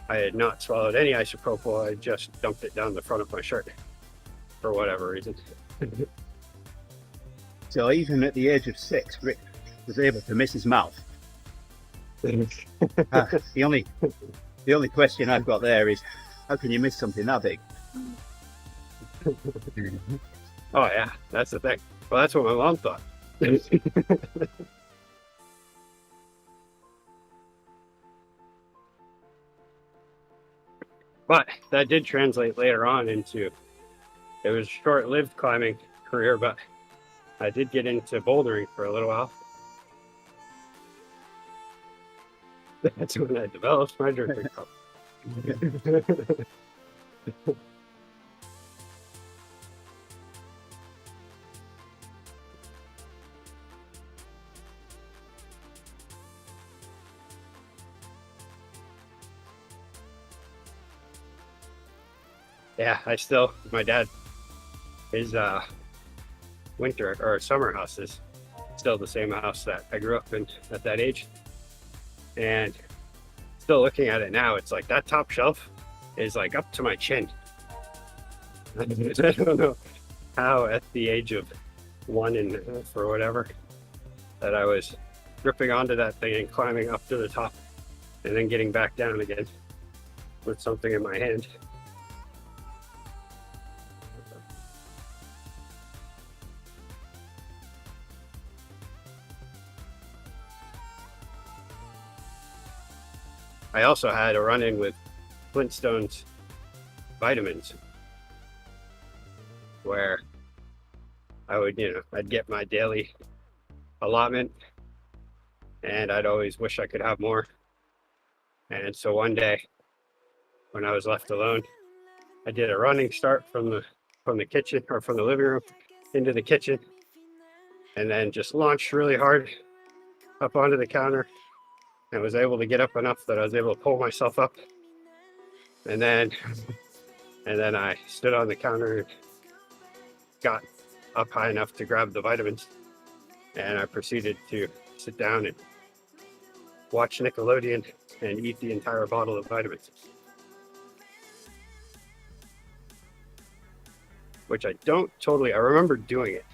I had not swallowed any isopropyl. I just dumped it down the front of my shirt for whatever reason. So even at the age of 6, Rick was able to miss his mouth. The only question I've got there is, how can you miss something that big? Oh yeah, that's the thing. Well, that's what my mom thought. But that did translate later on into, it was a short-lived climbing career, but I did get into bouldering for a little while. That's when I developed my drinking cup. Yeah, my dad, his winter or summer house is still the same house that I grew up in at that age. And still looking at it now, it's like that top shelf is like up to my chin. I don't know how at the age of 1 and for whatever that I was gripping onto that thing and climbing up to the top and then getting back down again with something in my hand. I also had a run-in with Flintstone's vitamins, where I would, I'd get my daily allotment and I'd always wish I could have more. And so one day when I was left alone, I did a running start from the kitchen, or from the living room into the kitchen, and then just launched really hard up onto the counter, and was able to get up enough that I was able to pull myself up. And then I stood on the counter and got up high enough to grab the vitamins. And I proceeded to sit down and watch Nickelodeon and eat the entire bottle of vitamins. Which I remember doing it,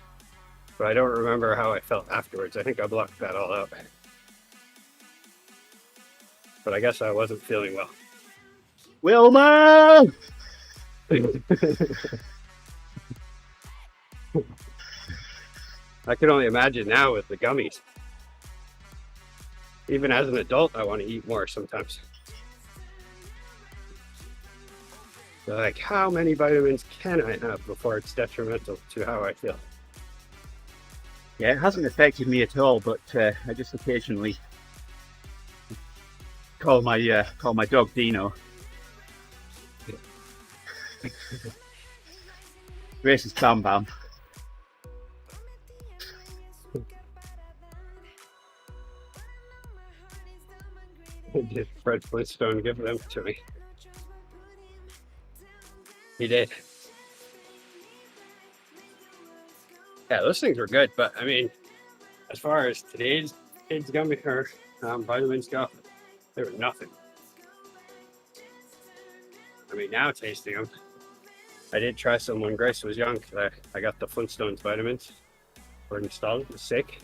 but I don't remember how I felt afterwards. I think I blocked that all out. But I guess I wasn't feeling well. Wilma! I can only imagine now with the gummies. Even as an adult, I want to eat more sometimes. So like, how many vitamins can I have before it's detrimental to how I feel? Yeah, it hasn't affected me at all, but I just occasionally call my dog Dino. Grace is Bam Bam. Did Fred Flintstone give them to me? He did. Yeah, those things were good, but I mean, as far as today's kids gummy or vitamins go, they were nothing. I mean, now tasting them, I did try some when Grace was young because I got the Flintstones vitamins were installed. It was sick,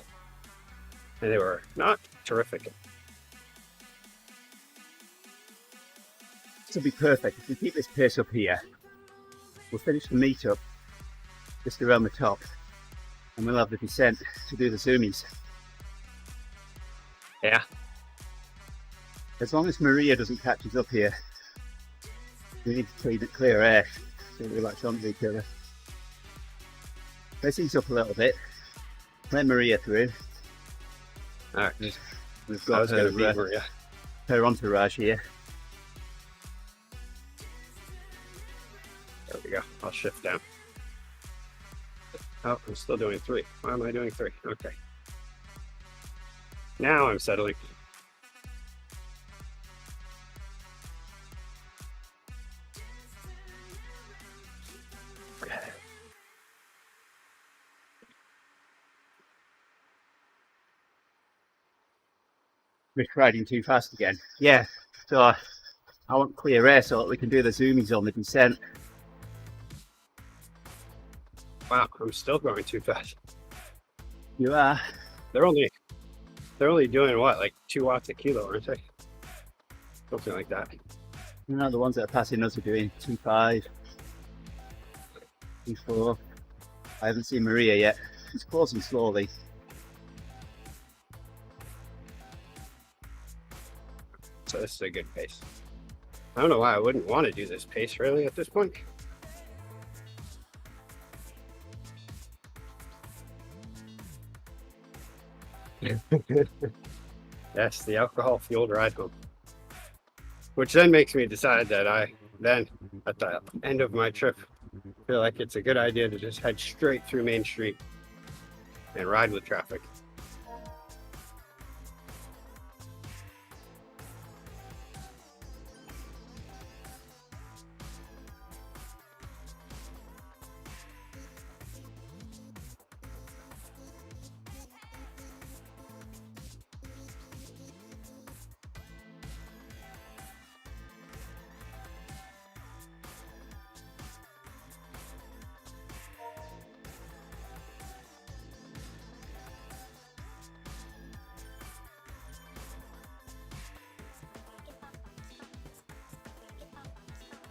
and they were not terrific. This will be perfect. If we keep this pace up here, we'll finish the meetup just around the top, and we'll have the descent to do the zoomies. Yeah. As long as Maria doesn't catch us up here, we need to clear air so we latch onto each other. Let's ease up a little bit. Let Maria through. All right. We've got her entourage here. There we go. I'll shift down. Oh, I'm still doing 3. Why am I doing 3? Okay. Now I'm settling. We're riding too fast again. Yeah, so I want clear air so that we can do the zoomies on the descent. Wow, I'm still going too fast. You are. They're only doing what, like 2 watts a kilo, aren't they? Something like that. You know, the ones that are passing us are doing 2.5, 2.4. I haven't seen Maria yet. She's closing slowly. So this is a good pace. I don't know why I wouldn't want to do this pace really at this point. Yes, the alcohol fueled ride home. Which then makes me decide that I then, at the end of my trip, feel like it's a good idea to just head straight through Main Street and ride with traffic.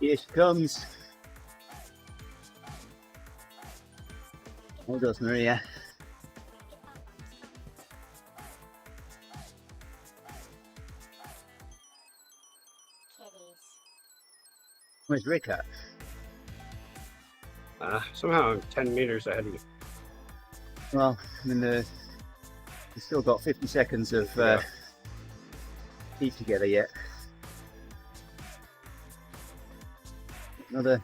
Here she comes. There goes Maria. Where's Rick at? Somehow I'm 10 meters ahead of you. Well, I mean, we've still got 50 seconds of keep together yet. Another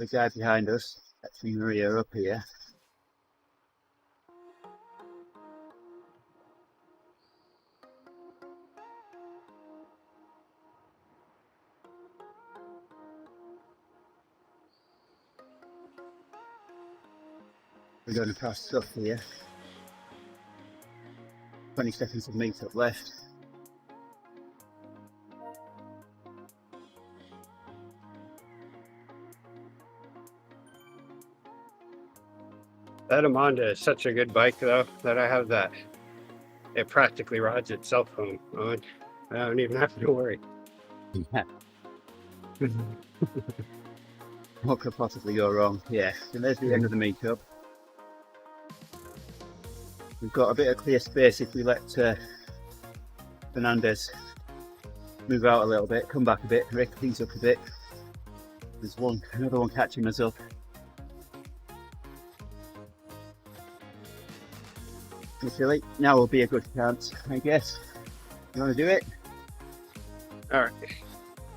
guy behind us, catching Maria up here. We're going to pass stuff here. 20 seconds of meet up left. That Amonda is such a good bike though, that I have that. It practically rides itself home. I don't even have to worry. Yeah. What could possibly go wrong? Yeah, so there's the end of the meetup. We've got a bit of clear space if we let Fernandez move out a little bit, come back a bit, Rick these up a bit. There's another one catching us up. Silly. Now will be a good chance, I guess. You want to do it? All right.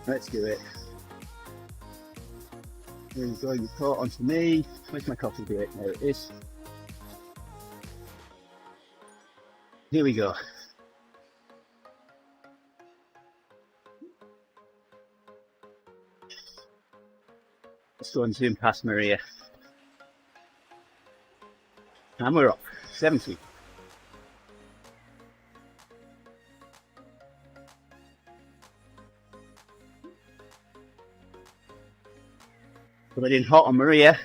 Let's do it. There you go, you caught onto me. Where's my coffee do it? There it is. Here we go. Let's go and zoom past Maria. And we're off. 70. Coming in hot on Maria.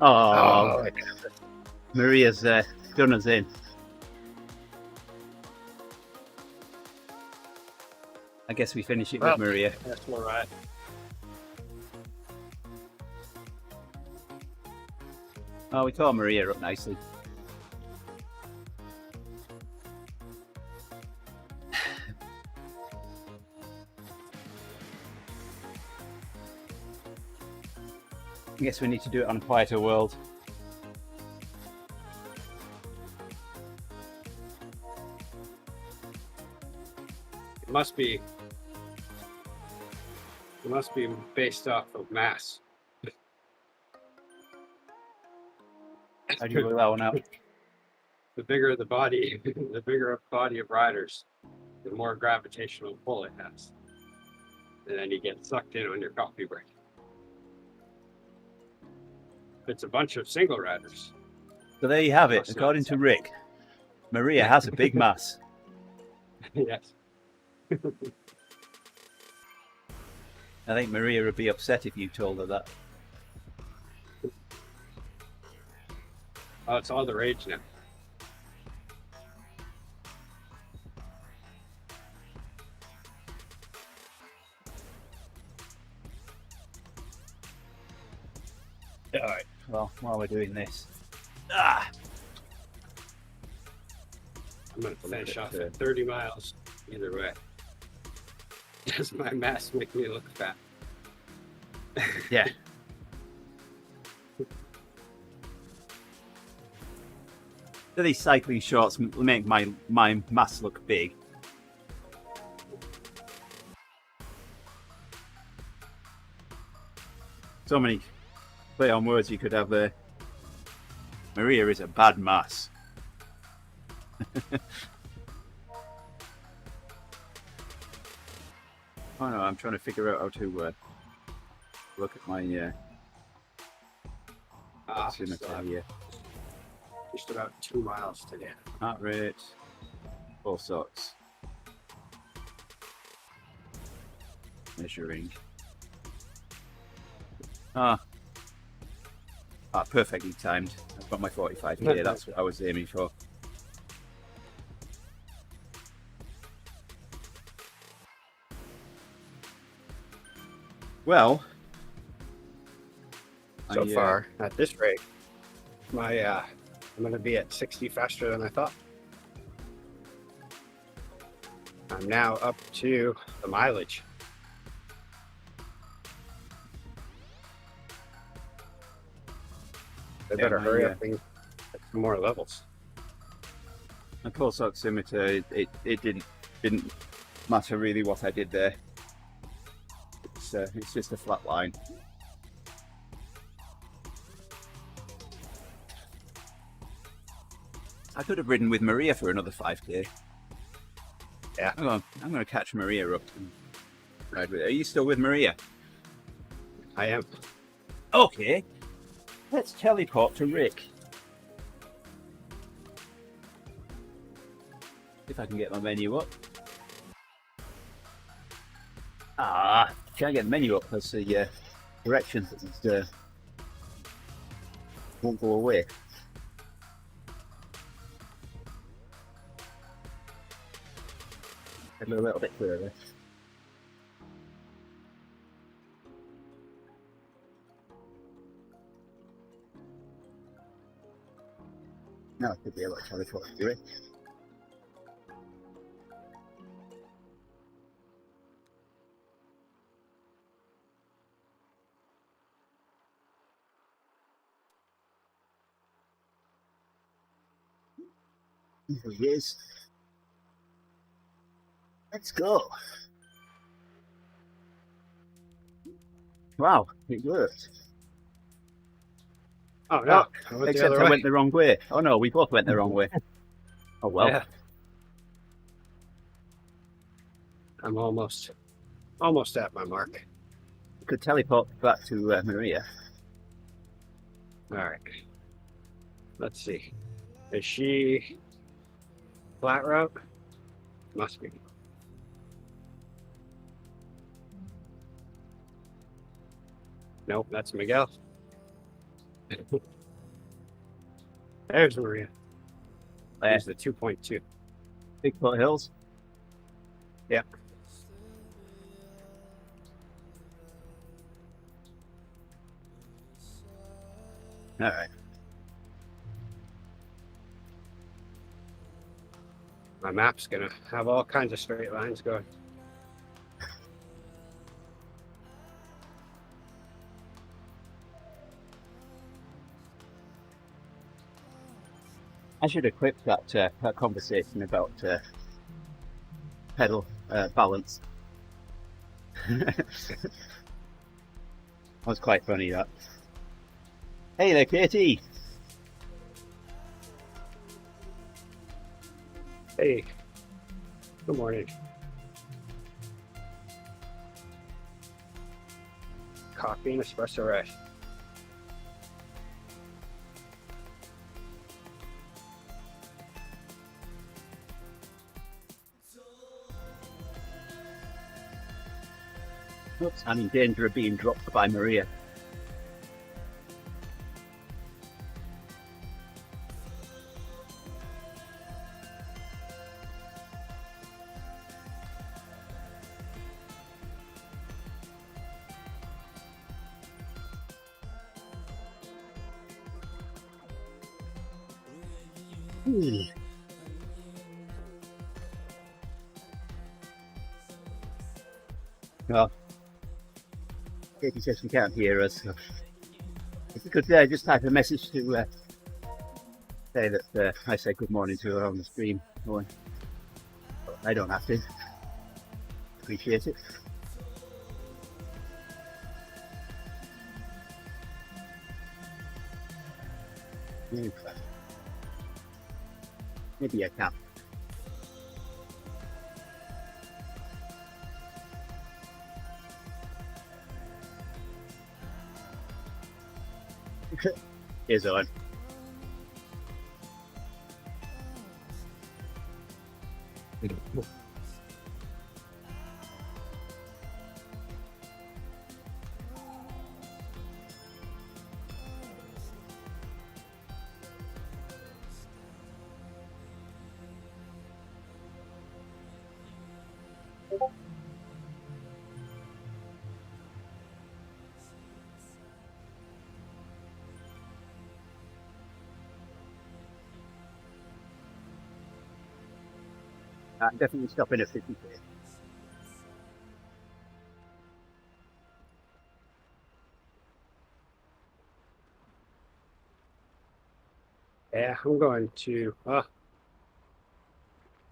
Oh, Maria's done us in. I guess we finish it with Maria. That's all right. Oh, we tore Maria up nicely. I guess we need to do it on a quieter world. It must be based off of mass. How do you work that one out? The bigger the body, the bigger a body of riders, the more gravitational pull it has. And then you get sucked in on your coffee break. If it's a bunch of single riders. So there you have it. Must not According to suck. Rick, Maria has a big mass. Yes. I think Maria would be upset if you told her that. Oh, it's all the rage now. All right. Well, while we're doing this, I'm going to finish off at 30 miles either way. Does my mass make me look fat? yeah. So these cycling shorts make my mass look big. So many play on words you could have there. Maria is a bad mass. Oh no, I'm trying to figure out how to look at my oximeter here. Just about 2 miles today. Heart rate, all sorts. Measuring. Perfectly timed. I've got my 45k, that's what I was aiming for. Well, So far, at this rate, my I'm going to be at 60 faster than I thought. I'm now up to the mileage. They better hurry up and get some more levels. my pulse oximeter, it didn't matter really what I did there. It's just a flat line. I could have ridden with Maria for another 5k. Yeah. I'm going to catch Maria up and ride with her. Are you still with Maria? I am. Okay. Let's teleport to Rick. If I can get my menu up. Can't get the menu up because the directions won't go away. Get a little bit clearer. Now I should be able to teleport to it. Here he is. Let's go. Wow, it worked. Oh no, I went the Except other I way. went the wrong way. Oh no, we both went the wrong way. Oh well. Yeah. I'm almost at my mark. Could teleport back to Maria. All right. Let's see. Is she flat route? Must be. Nope, that's Miguel. There's Maria. There's the 2.2. Bigfoot Hills. Yeah. All right. My map's gonna have all kinds of straight lines going. I should equip that conversation about pedal balance. That was quite funny, that. Hey there, Katie. Hey, good morning. Coffee and espresso rush. Oops, I'm in danger of being dropped by Maria. Well, Katie says she can't hear us. So if you could just type a message to say that I said good morning to her on the stream. I don't have to. Appreciate it. Maybe I can. Here's on. Definitely stopping at 50k. Yeah, I'm going to. I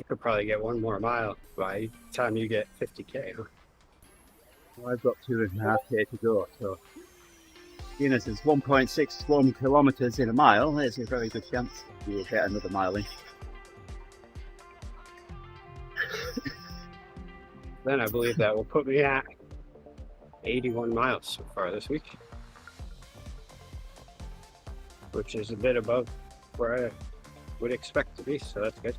could probably get one more mile by the time you get 50k. Huh? Well, I've got 2.5k to go, so seeing as it's 1.61 kilometers in a mile, there's a very good chance you'll get another mile in. Then I believe that will put me at 81 miles so far this week, which is a bit above where I would expect to be, so that's good.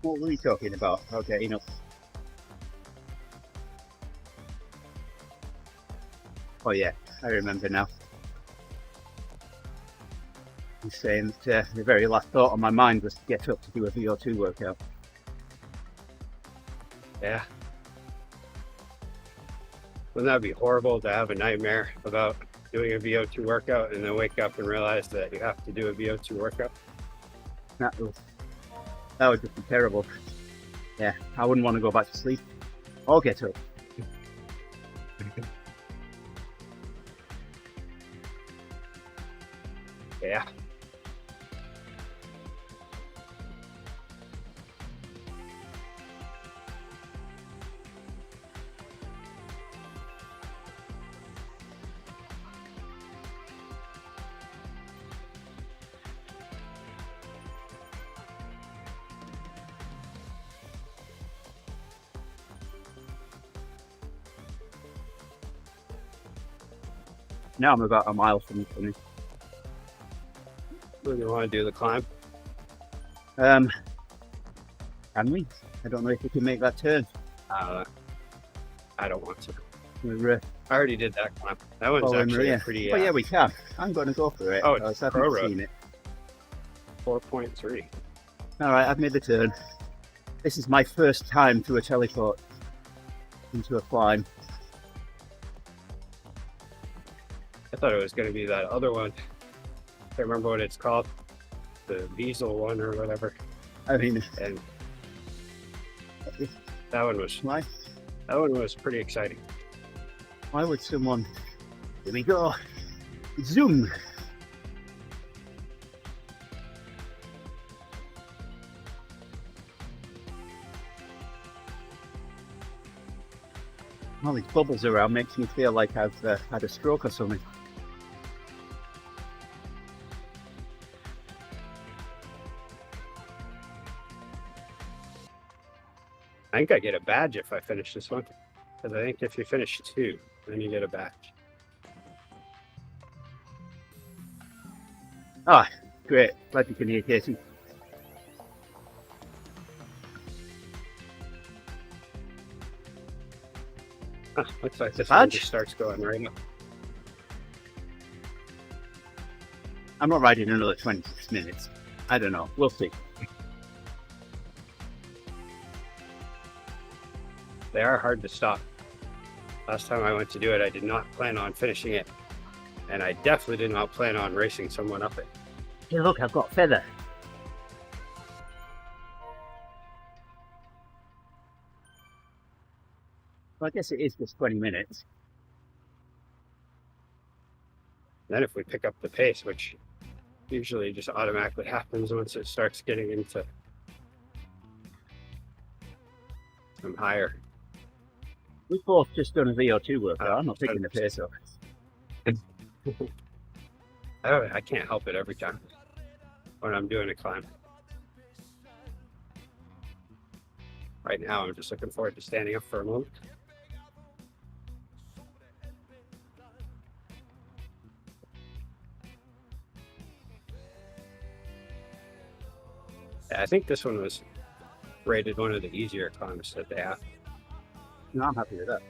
What were we talking about? Okay, you know. Oh yeah, I remember now. He's saying that the very last thought on my mind was to get up to do a VO2 workout. Yeah. Wouldn't that be horrible to have a nightmare about doing a VO2 workout and then wake up and realize that you have to do a VO2 workout? That would just be terrible. Yeah, I wouldn't want to go back to sleep or get up. Yeah. Now I'm about a mile from the finish. Do you want to do the climb? Can we? I don't know if we can make that turn. I don't want to. We're I already did that climb. That one's following actually Maria. pretty. But yeah, we can. I'm going to go for it. Oh, I it's haven't pro road. seen it. 4.3. All right, I've made the turn. This is my first time to a teleport into a climb. I thought it was going to be that other one. I can't remember what it's called. The Diesel one or whatever. I mean, And that one was pretty exciting. why would someone... Here we go. Zoom. All these bubbles around makes me feel like I've had a stroke or something. I think I get a badge if I finish this one. Because I think if you finish 2, then you get a badge. Ah, great. Glad you can hear, Casey. Looks like this one Badge? just starts going right now. I'm not riding another 26 minutes. I don't know. We'll see. They are hard to stop. Last time I went to do it, I did not plan on finishing it. And I definitely did not plan on racing someone up it. Hey, look, I've got feather. Well, I guess it is just 20 minutes. Then if we pick up the pace, which usually just automatically happens once it starts getting into some higher. We've both just done a VO2 workout. I'm not picking the pace up. I can't help it every time when I'm doing a climb. Right now, I'm just looking forward to standing up for a moment. Yeah, I think this one was rated one of the easier climbs that they have. No, I'm happy with that.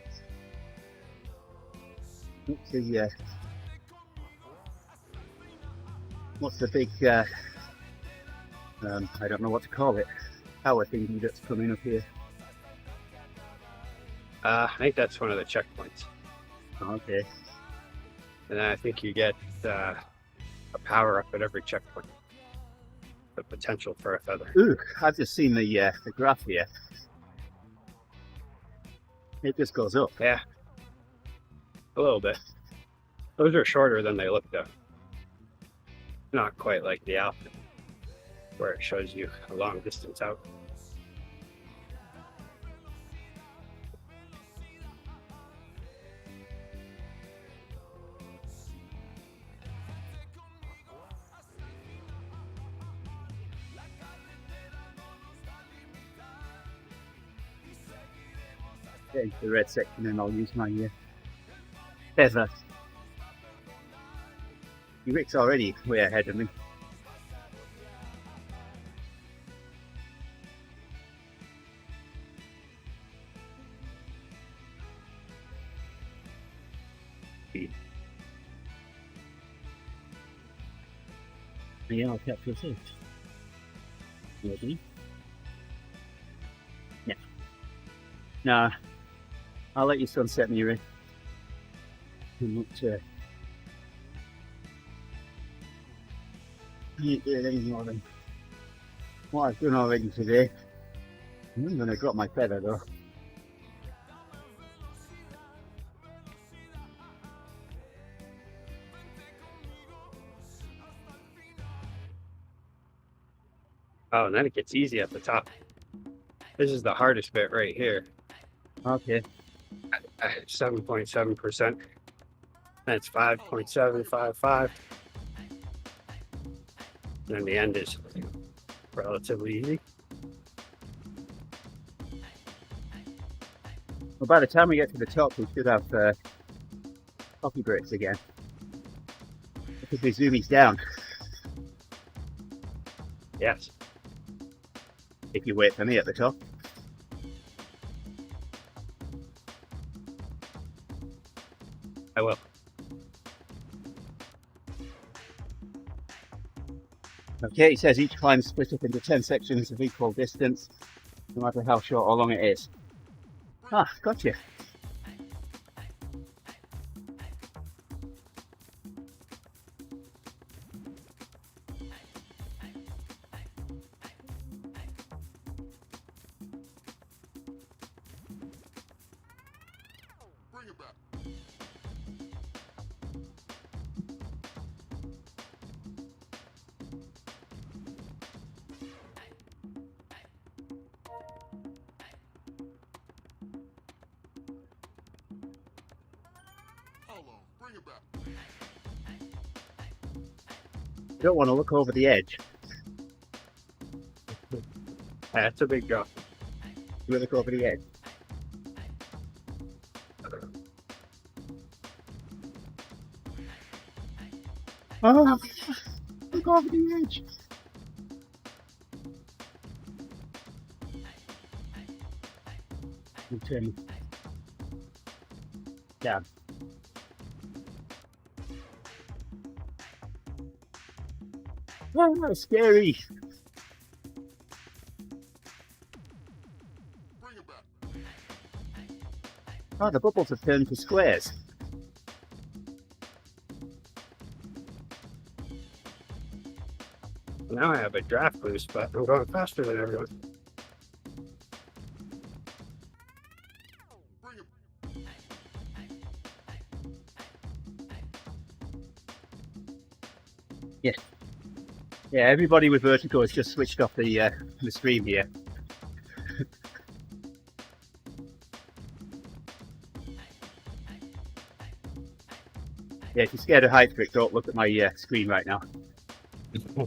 Let's see, what's the big, I don't know what to call it, power thingy that's coming up here. I think that's one of the checkpoints. Okay. And then I think you get a power up at every checkpoint. The potential for a feather. Ooh, I've just seen the graph here. It just goes up. Yeah. A little bit. Those are shorter than they look though. Not quite like the Alpha, where it shows you a long distance out. Get into the red section and I'll use my feather. Rick's already way ahead of me. Yeah, I'll catch you soon. Ready? Yeah. Nah, I'll let you sunset me, Rick. Much, ain't doing any more than what I've done already today. I'm going to drop my feather though. Oh, and then it gets easy at the top. This is the hardest bit right here. Okay. 7.7%. That's 5.755. And then the end is relatively easy. Well, by the time we get to the top, we should have coffee breaks again. Because we zoomies down. Yes. If you wait for me at the top. I will. Okay, it says each climb split up into 10 sections of equal distance, no matter how short or long it is. Ah, gotcha. Bring it back. Hold on. Bring it back. You don't want to look over the edge. That's a big drop. You look over the edge. Oh, look over the edge. I'm turning down. Oh, that's scary. Bring it back. Oh, the bubbles have turned to squares. Now I have a draft boost, but I'm going faster than everyone. Bring it. Yes. Yeah, everybody with vertigo has just switched off the stream here. Yeah, if you're scared of height, Rick, don't look at my screen right now. Bring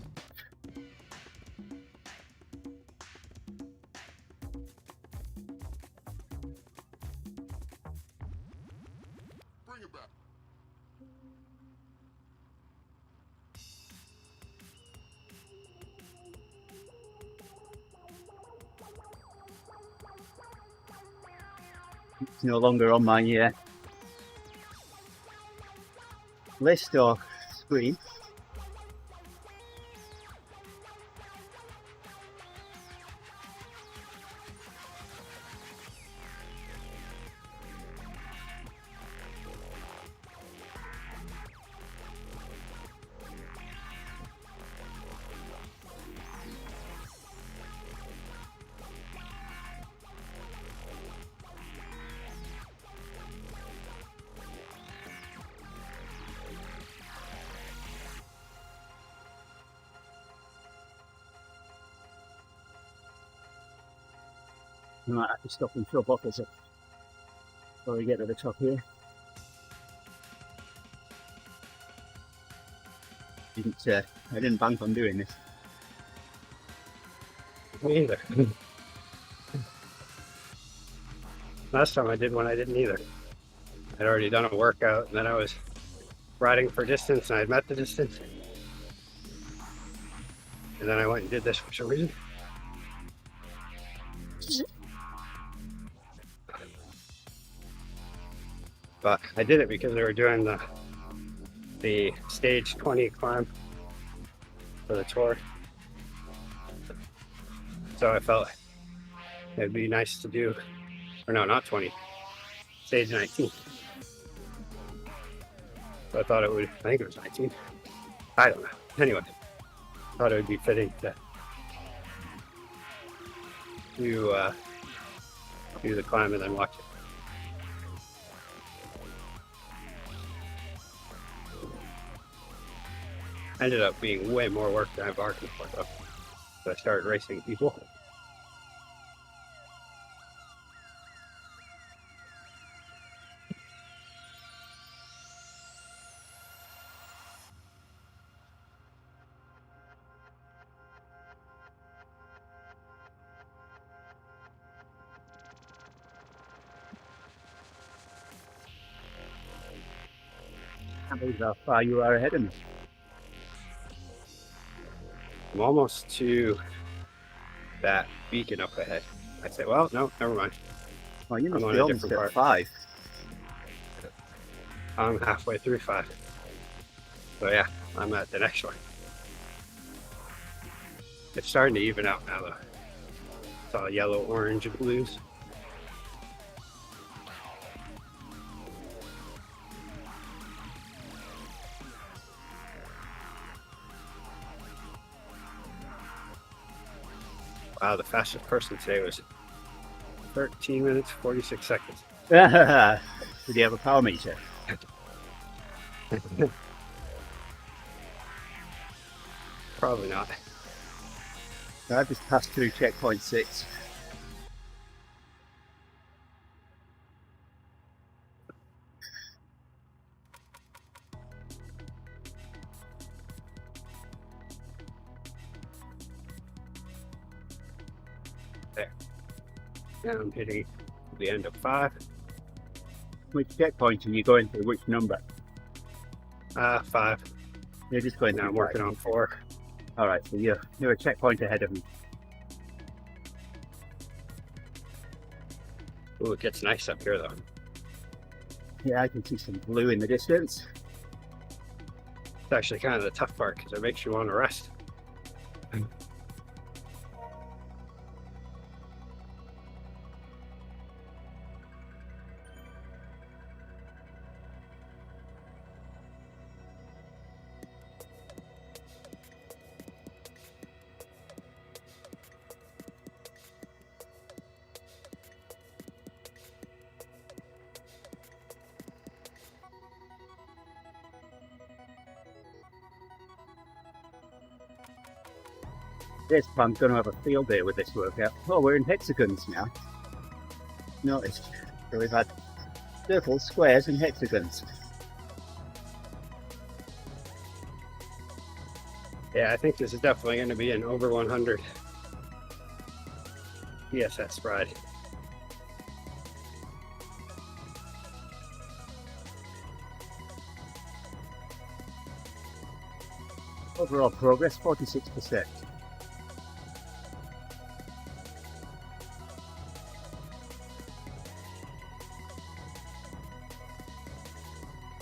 it back. It's no longer on my list or screen. I might have to stop and fill bottles up before we get to the top here. I didn't bank on doing this. Me either. Last time I did one, I didn't either. I'd already done a workout, and then I was riding for distance, and I'd met the distance. And then I went and did this for some reason. But I did it because they were doing the stage 20 climb for the tour. So I felt it'd be nice to do, or no, not 20, stage 19. I thought it would, I think it was 19. I don't know. Anyway, thought it would be fitting to do the climb and then watch it. Ended up being way more work than I bargained for though. So I started racing people. I can't believe how far you are ahead of me. I'm almost to that beacon up ahead. I say, well, no, never mind. Well, you must I'm on be a almost different at part. 5. I'm halfway through 5. So yeah, I'm at the next one. It's starting to even out now though. It's all yellow, orange, and blues. Wow, the fastest person today was 13 minutes, 46 seconds. Did you have a power meter? Probably not. I've just passed through checkpoint 6. There. Now I'm hitting the end of 5. Which checkpoint are you going to? Which number? 5. You're just going Now through I'm working 5. on 4. Alright, so you're a checkpoint ahead of me. Ooh, it gets nice up here though. Yeah, I can see some blue in the distance. It's actually kind of the tough part because it makes you want to rest. This I'm going to have a field day with this workout. Oh, we're in hexagons now. Notice. So we've had circles, squares, and hexagons. Yeah, I think this is definitely going to be an over 100 ESS ride. Overall progress 46%.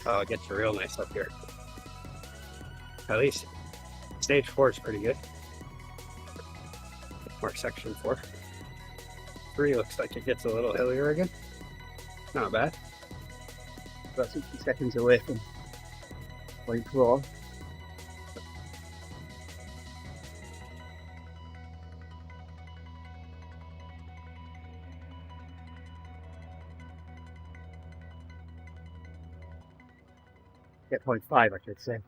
Oh, it gets real nice up here. At least stage 4 is pretty good. Or section 4. 3 looks like it gets a little hillier again. Not bad. About 60 seconds away from point 4. Get point 5, I should say.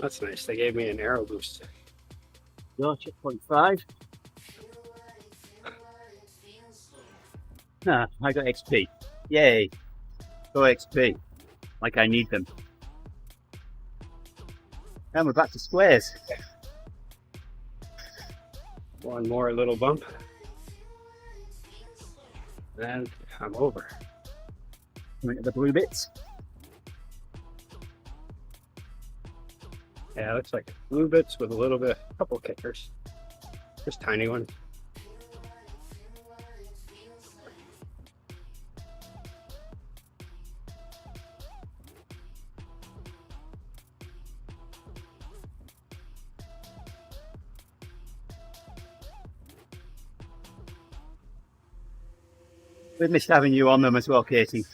That's nice. They gave me an arrow boost. Go, checkpoint 5. Ah, I got XP. Yay. Go XP. Like I need them. And we're back to squares. One more little bump. And I'm over. Coming to the blue bits. Yeah, it looks like blue bits with a little bit, couple kickers. Just tiny one. We missed having you on them as well, Katie.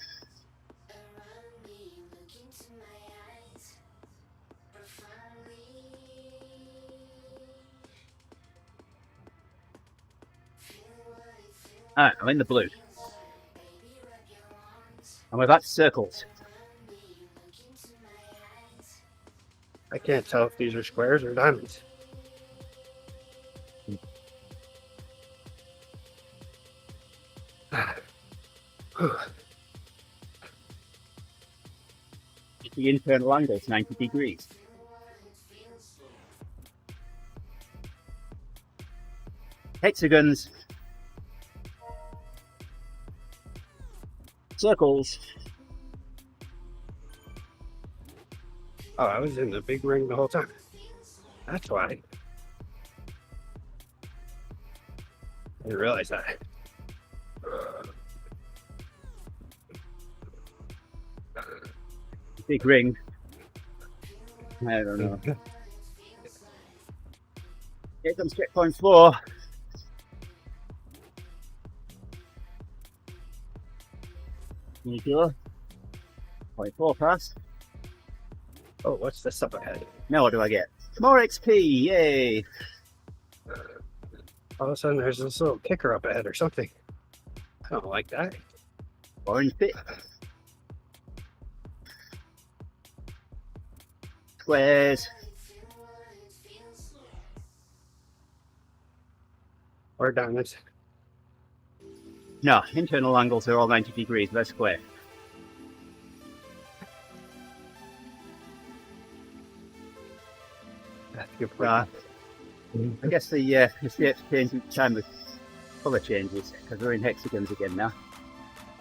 Alright, I'm in the blue. And we're back to circles. I can't tell if these are squares or diamonds. The internal angle is 90 degrees. Hexagons. Circles. Oh, I was in the big ring the whole time. That's why. I didn't realize that. Big ring. I don't know. Here comes checkpoint 4. Here you go. Point 4 pass. Oh, what's this up ahead? Now what do I get? More XP, yay! All of a sudden there's this little kicker up ahead or something. I don't like that. Orange bit. Squares. Or diamonds. No, internal angles are all 90 degrees, they're square. That's a good point. I guess the shapes change each time the colour changes, because we're in hexagons again now.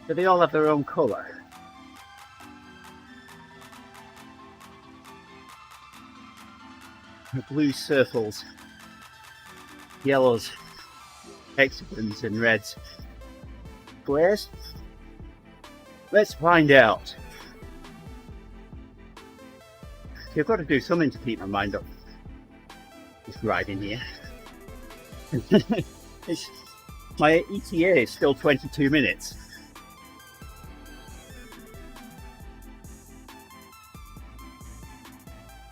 So they all have their own colour. Blue circles, yellows, hexagons and reds. Squares? Let's find out. You've got to do something to keep my mind up. Just riding here. My ETA is still 22 minutes.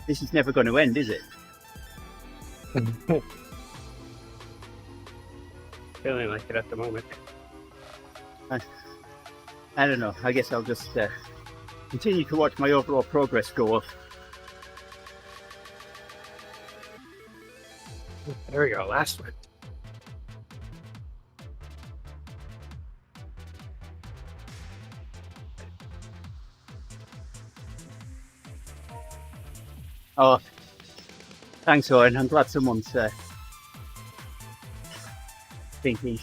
This is never going to end, is it? Feeling like it at the moment. I don't know. I guess I'll just continue to watch my overall progress go up. There we go, last one. Oh, thanks, Owen. I'm glad someone's thinking.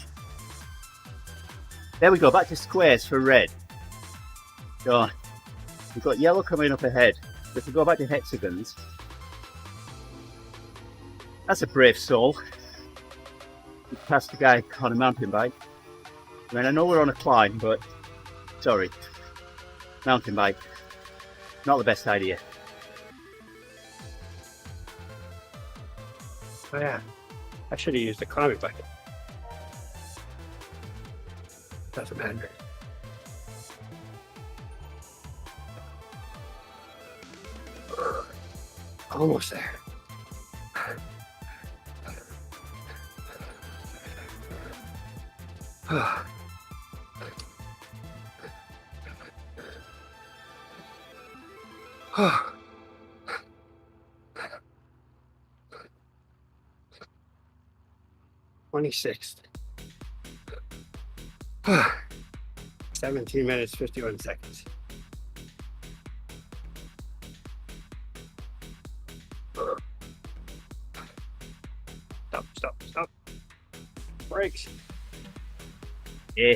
There we go, back to squares for red. So, we've got yellow coming up ahead. If we go back to hexagons, that's a brave soul. We passed the guy on a mountain bike. I mean, I know we're on a climb, but sorry, mountain bike, not the best idea. Oh yeah, I should have used a climbing bike. Doesn't matter. Almost there. Oh. 26th. 17 minutes, 51 seconds. Stop, stop, stop. Brakes. Yeah.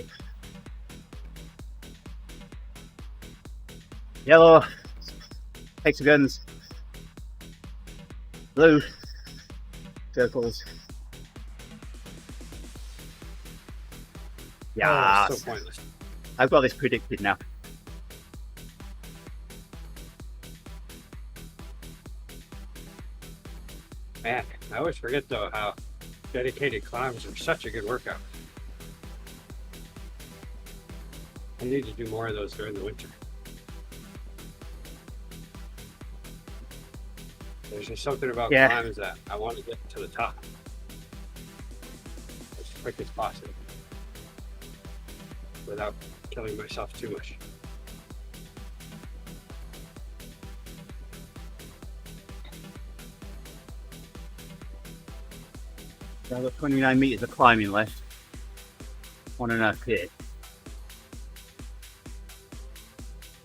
Yellow, hexagons, blue, circles, Yeah, so pointless. I've got this predicted now. Man, I always forget though how dedicated climbs are such a good workout. I need to do more of those during the winter. There's just something about climbs that I want to get to the top as quick as possible without killing myself too much. So I've got 29 meters of climbing left. 1.5 here.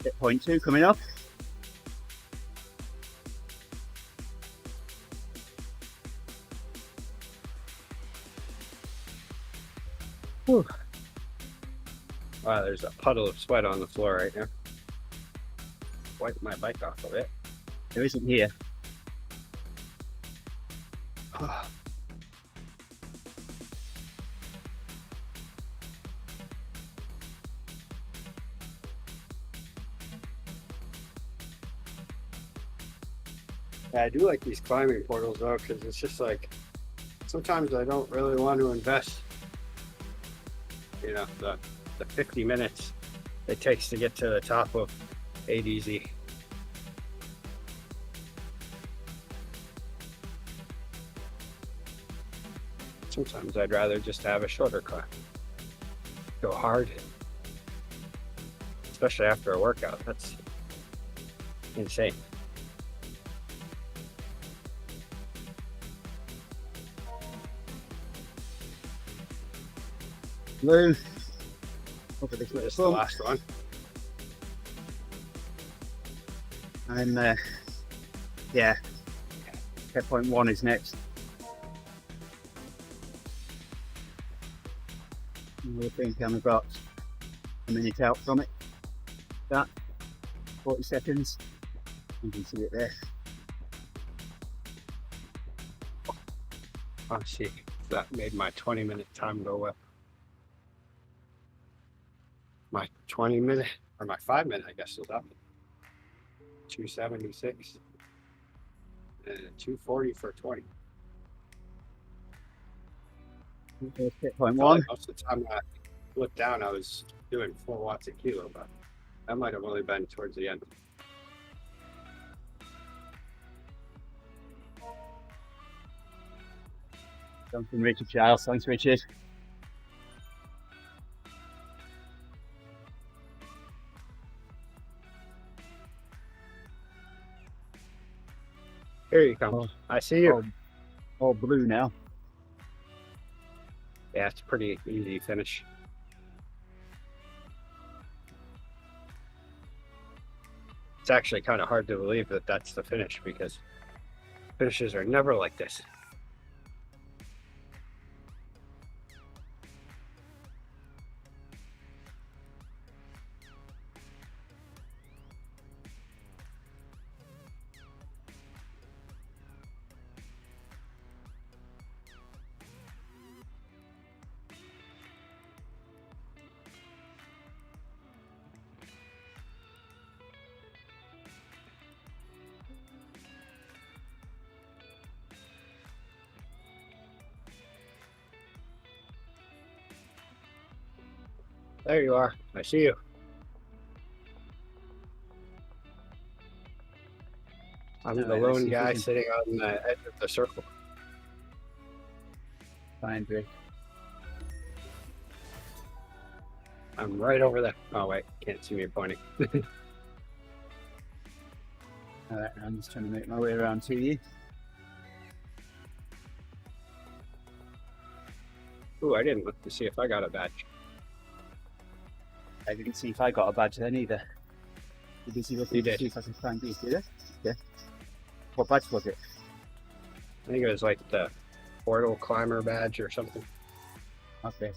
Hit point 2 coming up. Whew. Wow, there's a puddle of sweat on the floor right now. Wipe my bike off of it. There isn't here. Yeah, I do like these climbing portals though, because it's just like sometimes I don't really want to invest, you know, the 50 minutes it takes to get to the top of TeamODZ. Sometimes I'd rather just have a shorter climb. Go hard, especially after a workout. That's insane. Blue. Over this This is little the bump. last one. And yeah, hit point 1 is next. I think I've got a minute out from it. That 40 seconds. You can see it there. Oh, see, that made my 20-minute time go up. My 20-minute, or my 5-minute, I guess, is up. 276 and 240 for 20. Hit point Felt 1. like most of the time I looked down, I was doing 4 watts a kilo, but that might have only been towards the end. Something Richard Giles. Thanks, Richard. Here you come. Oh. I see you. All blue now. Yeah, it's a pretty easy finish. It's actually kind of hard to believe that that's the finish because finishes are never like this. There you are. I see you. I'm the Alright, let's lone see if we guy can- sitting on the edge of the circle. Fine, Rick. I'm right over there. Oh wait, can't see me pointing. Alright, I'm just trying to make my way around to you. Ooh, I didn't look to see if I got a badge. I didn't see if I got a badge then either. Did you see looking You to did. see if I can find you? Did I? Yeah. What badge was it? I think it was like the portal climber badge or something. Okay.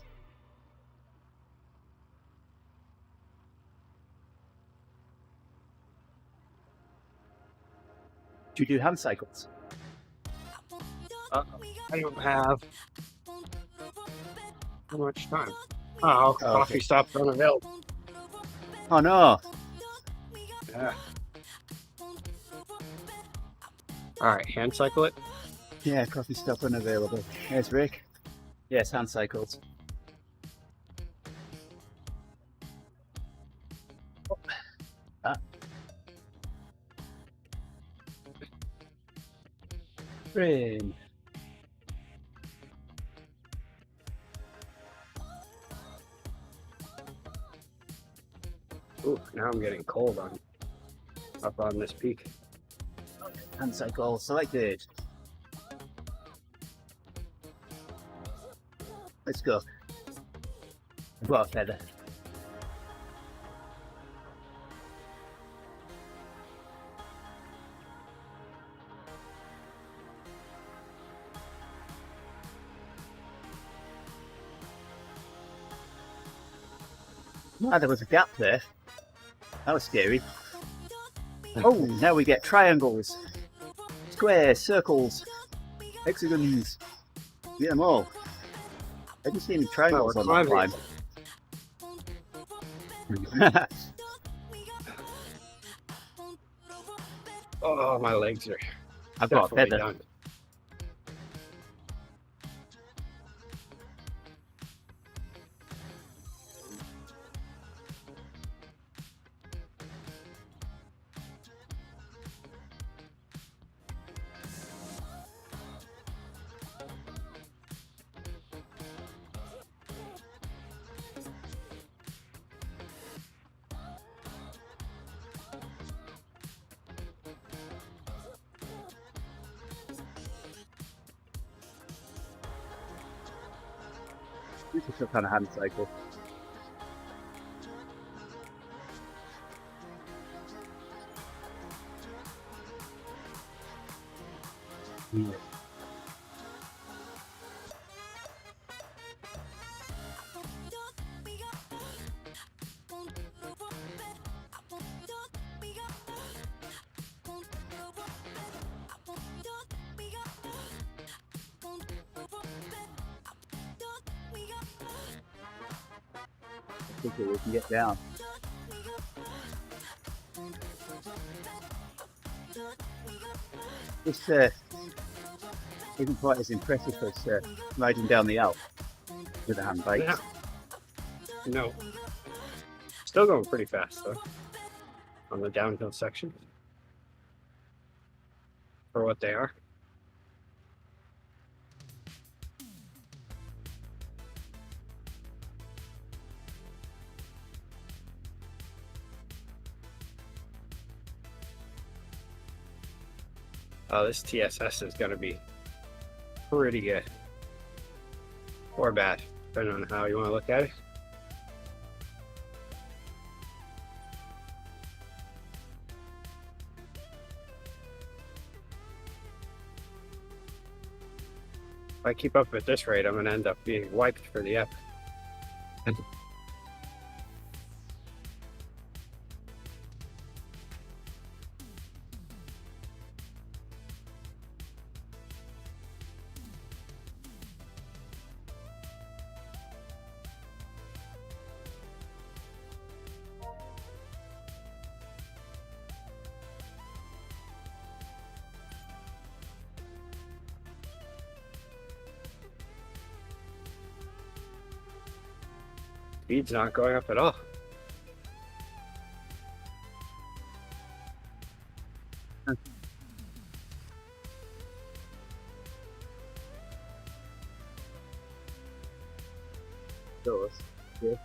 Do you do hand cycles? I don't have much time. Oh, Oh, coffee okay. stop's unavailable. Oh no. Yeah. All right, hand cycle it. Yeah, coffee stop unavailable. There's Rick. Yes, hand cycles. Ah. Rain. Ooh, now I'm getting cold on up on this peak. Hand cycle selected. Let's go. I've got a feather. Ah, there was a gap there. That was scary. Oh, now we get triangles, squares, circles, hexagons. Get them all. I didn't see any triangles we're on that climbing. climb. Oh, my legs are I've got a definitely feather. done. This is some kind of hand cycle. Yeah. I think we can get down. This isn't quite as impressive as riding down the Alp with a hand bike. Yeah. No. Still going pretty fast though on the downhill section for what they are. Oh, this TSS is going to be pretty good. Or bad, depending on how you want to look at it. If I keep up at this rate, I'm going to end up being wiped for the ep. Speed's not going up at all. Those. Yeah.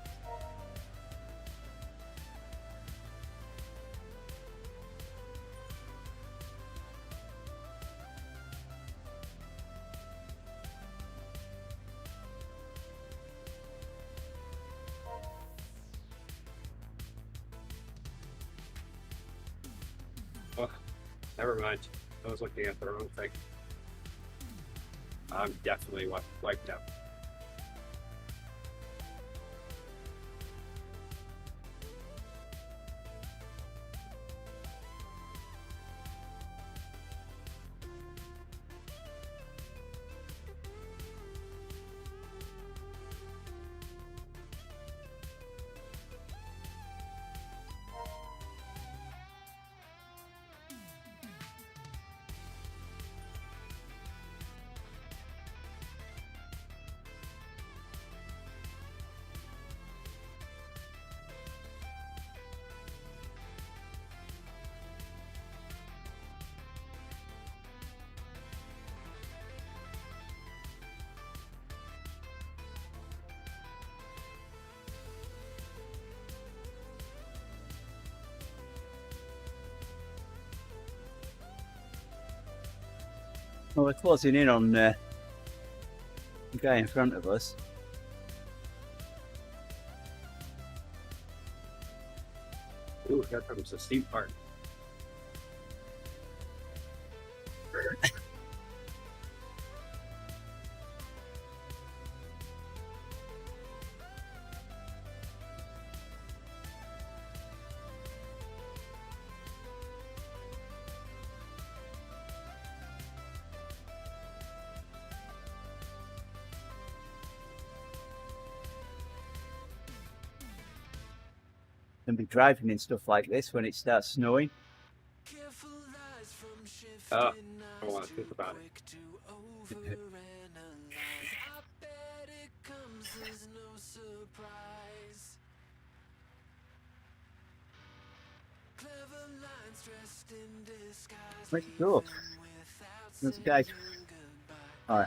Oh, never mind. I was looking at the wrong thing. I'm definitely wiped out. Well, we're closing in on the guy in front of us. Ooh, here comes the steep part. And be driving in stuff like this when it starts snowing. I don't want to think about it. Where's it go? There's a guy. Oh,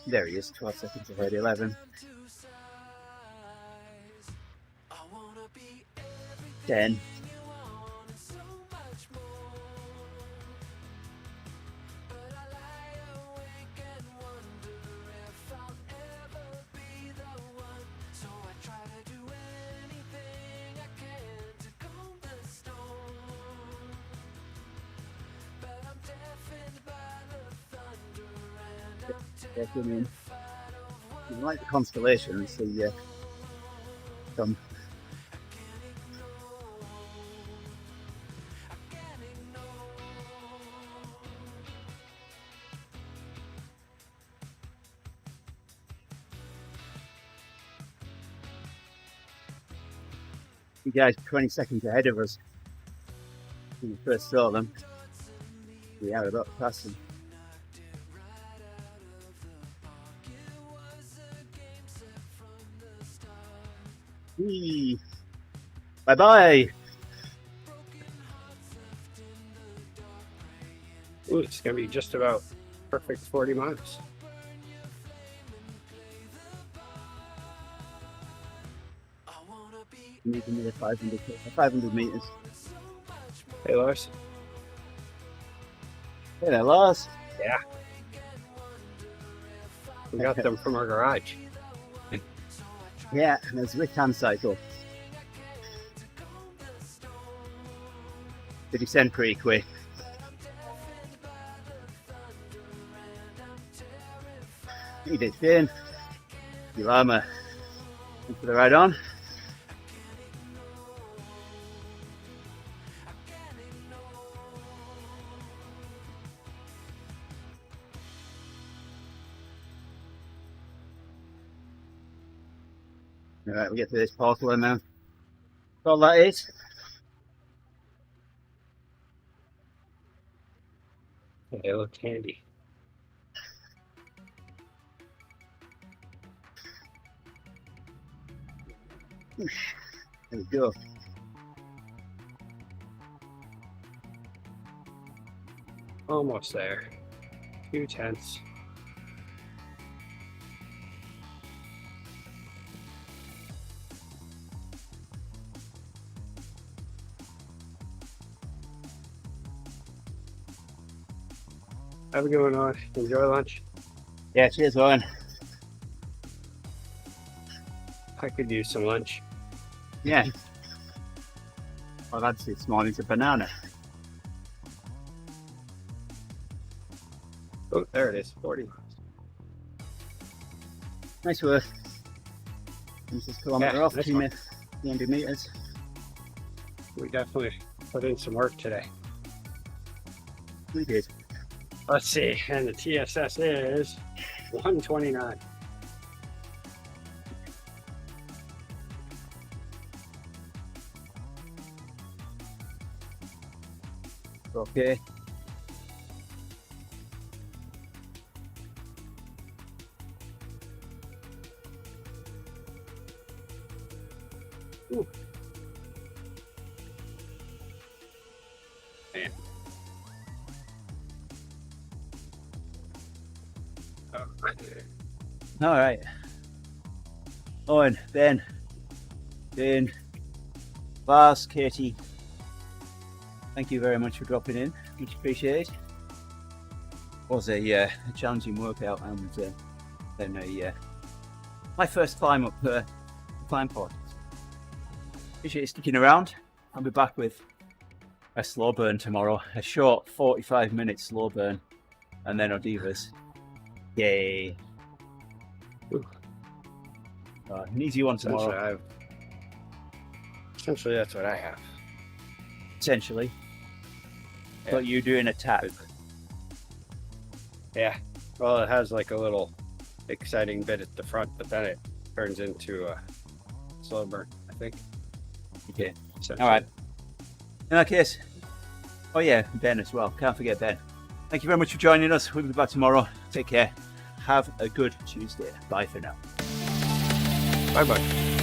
there he is, 12 seconds ahead, 11. 10. You like the constellations, the some. You guys 20 seconds ahead of us when we first saw them. We are about to pass them. Bye bye. Ooh, it's gonna be just about perfect 40 miles. Need another 500 meters. Hey, Lars. Hey there, Lars. Yeah. We got them from our garage. Yeah, there's a hand cycle. They descend pretty quick. You did Finn. You armor. For the ride on. Alright, we get to this portal and now. That's all that is. They look handy. There we go. Almost there. 2/10. Have a good one, enjoy lunch. Yeah, cheers, Owen. I could use some lunch. Yeah. I've had this morning's a banana. Oh, there it is, 40 miles. Nice work. This is kilometre Yeah, off, nice 200 meters. We definitely put in some work today. We did. Let's see, and the TSS is 129. Okay. Ooh. Man. Oh. All right. Owen, Ben, Dane, Lars, Katie, thank you very much for dropping in. Much appreciated. Was a challenging workout, and then my first climb up the climb pod. Appreciate you sticking around. I'll be back with a slow burn tomorrow, a short 45-minute slow burn, and then Odivas. Yay! An easy one tomorrow. Essentially, that's what I have. Essentially, Yeah. but you doing a tap. Yeah. Well, it has like a little exciting bit at the front, but then it turns into a slow burn, I think. Okay. Essentially. All right. In that case, oh yeah, Ben as well. Can't forget Ben. Thank you very much for joining us. We'll be back tomorrow. Take care. Have a good Tuesday. Bye for now. Bye bye.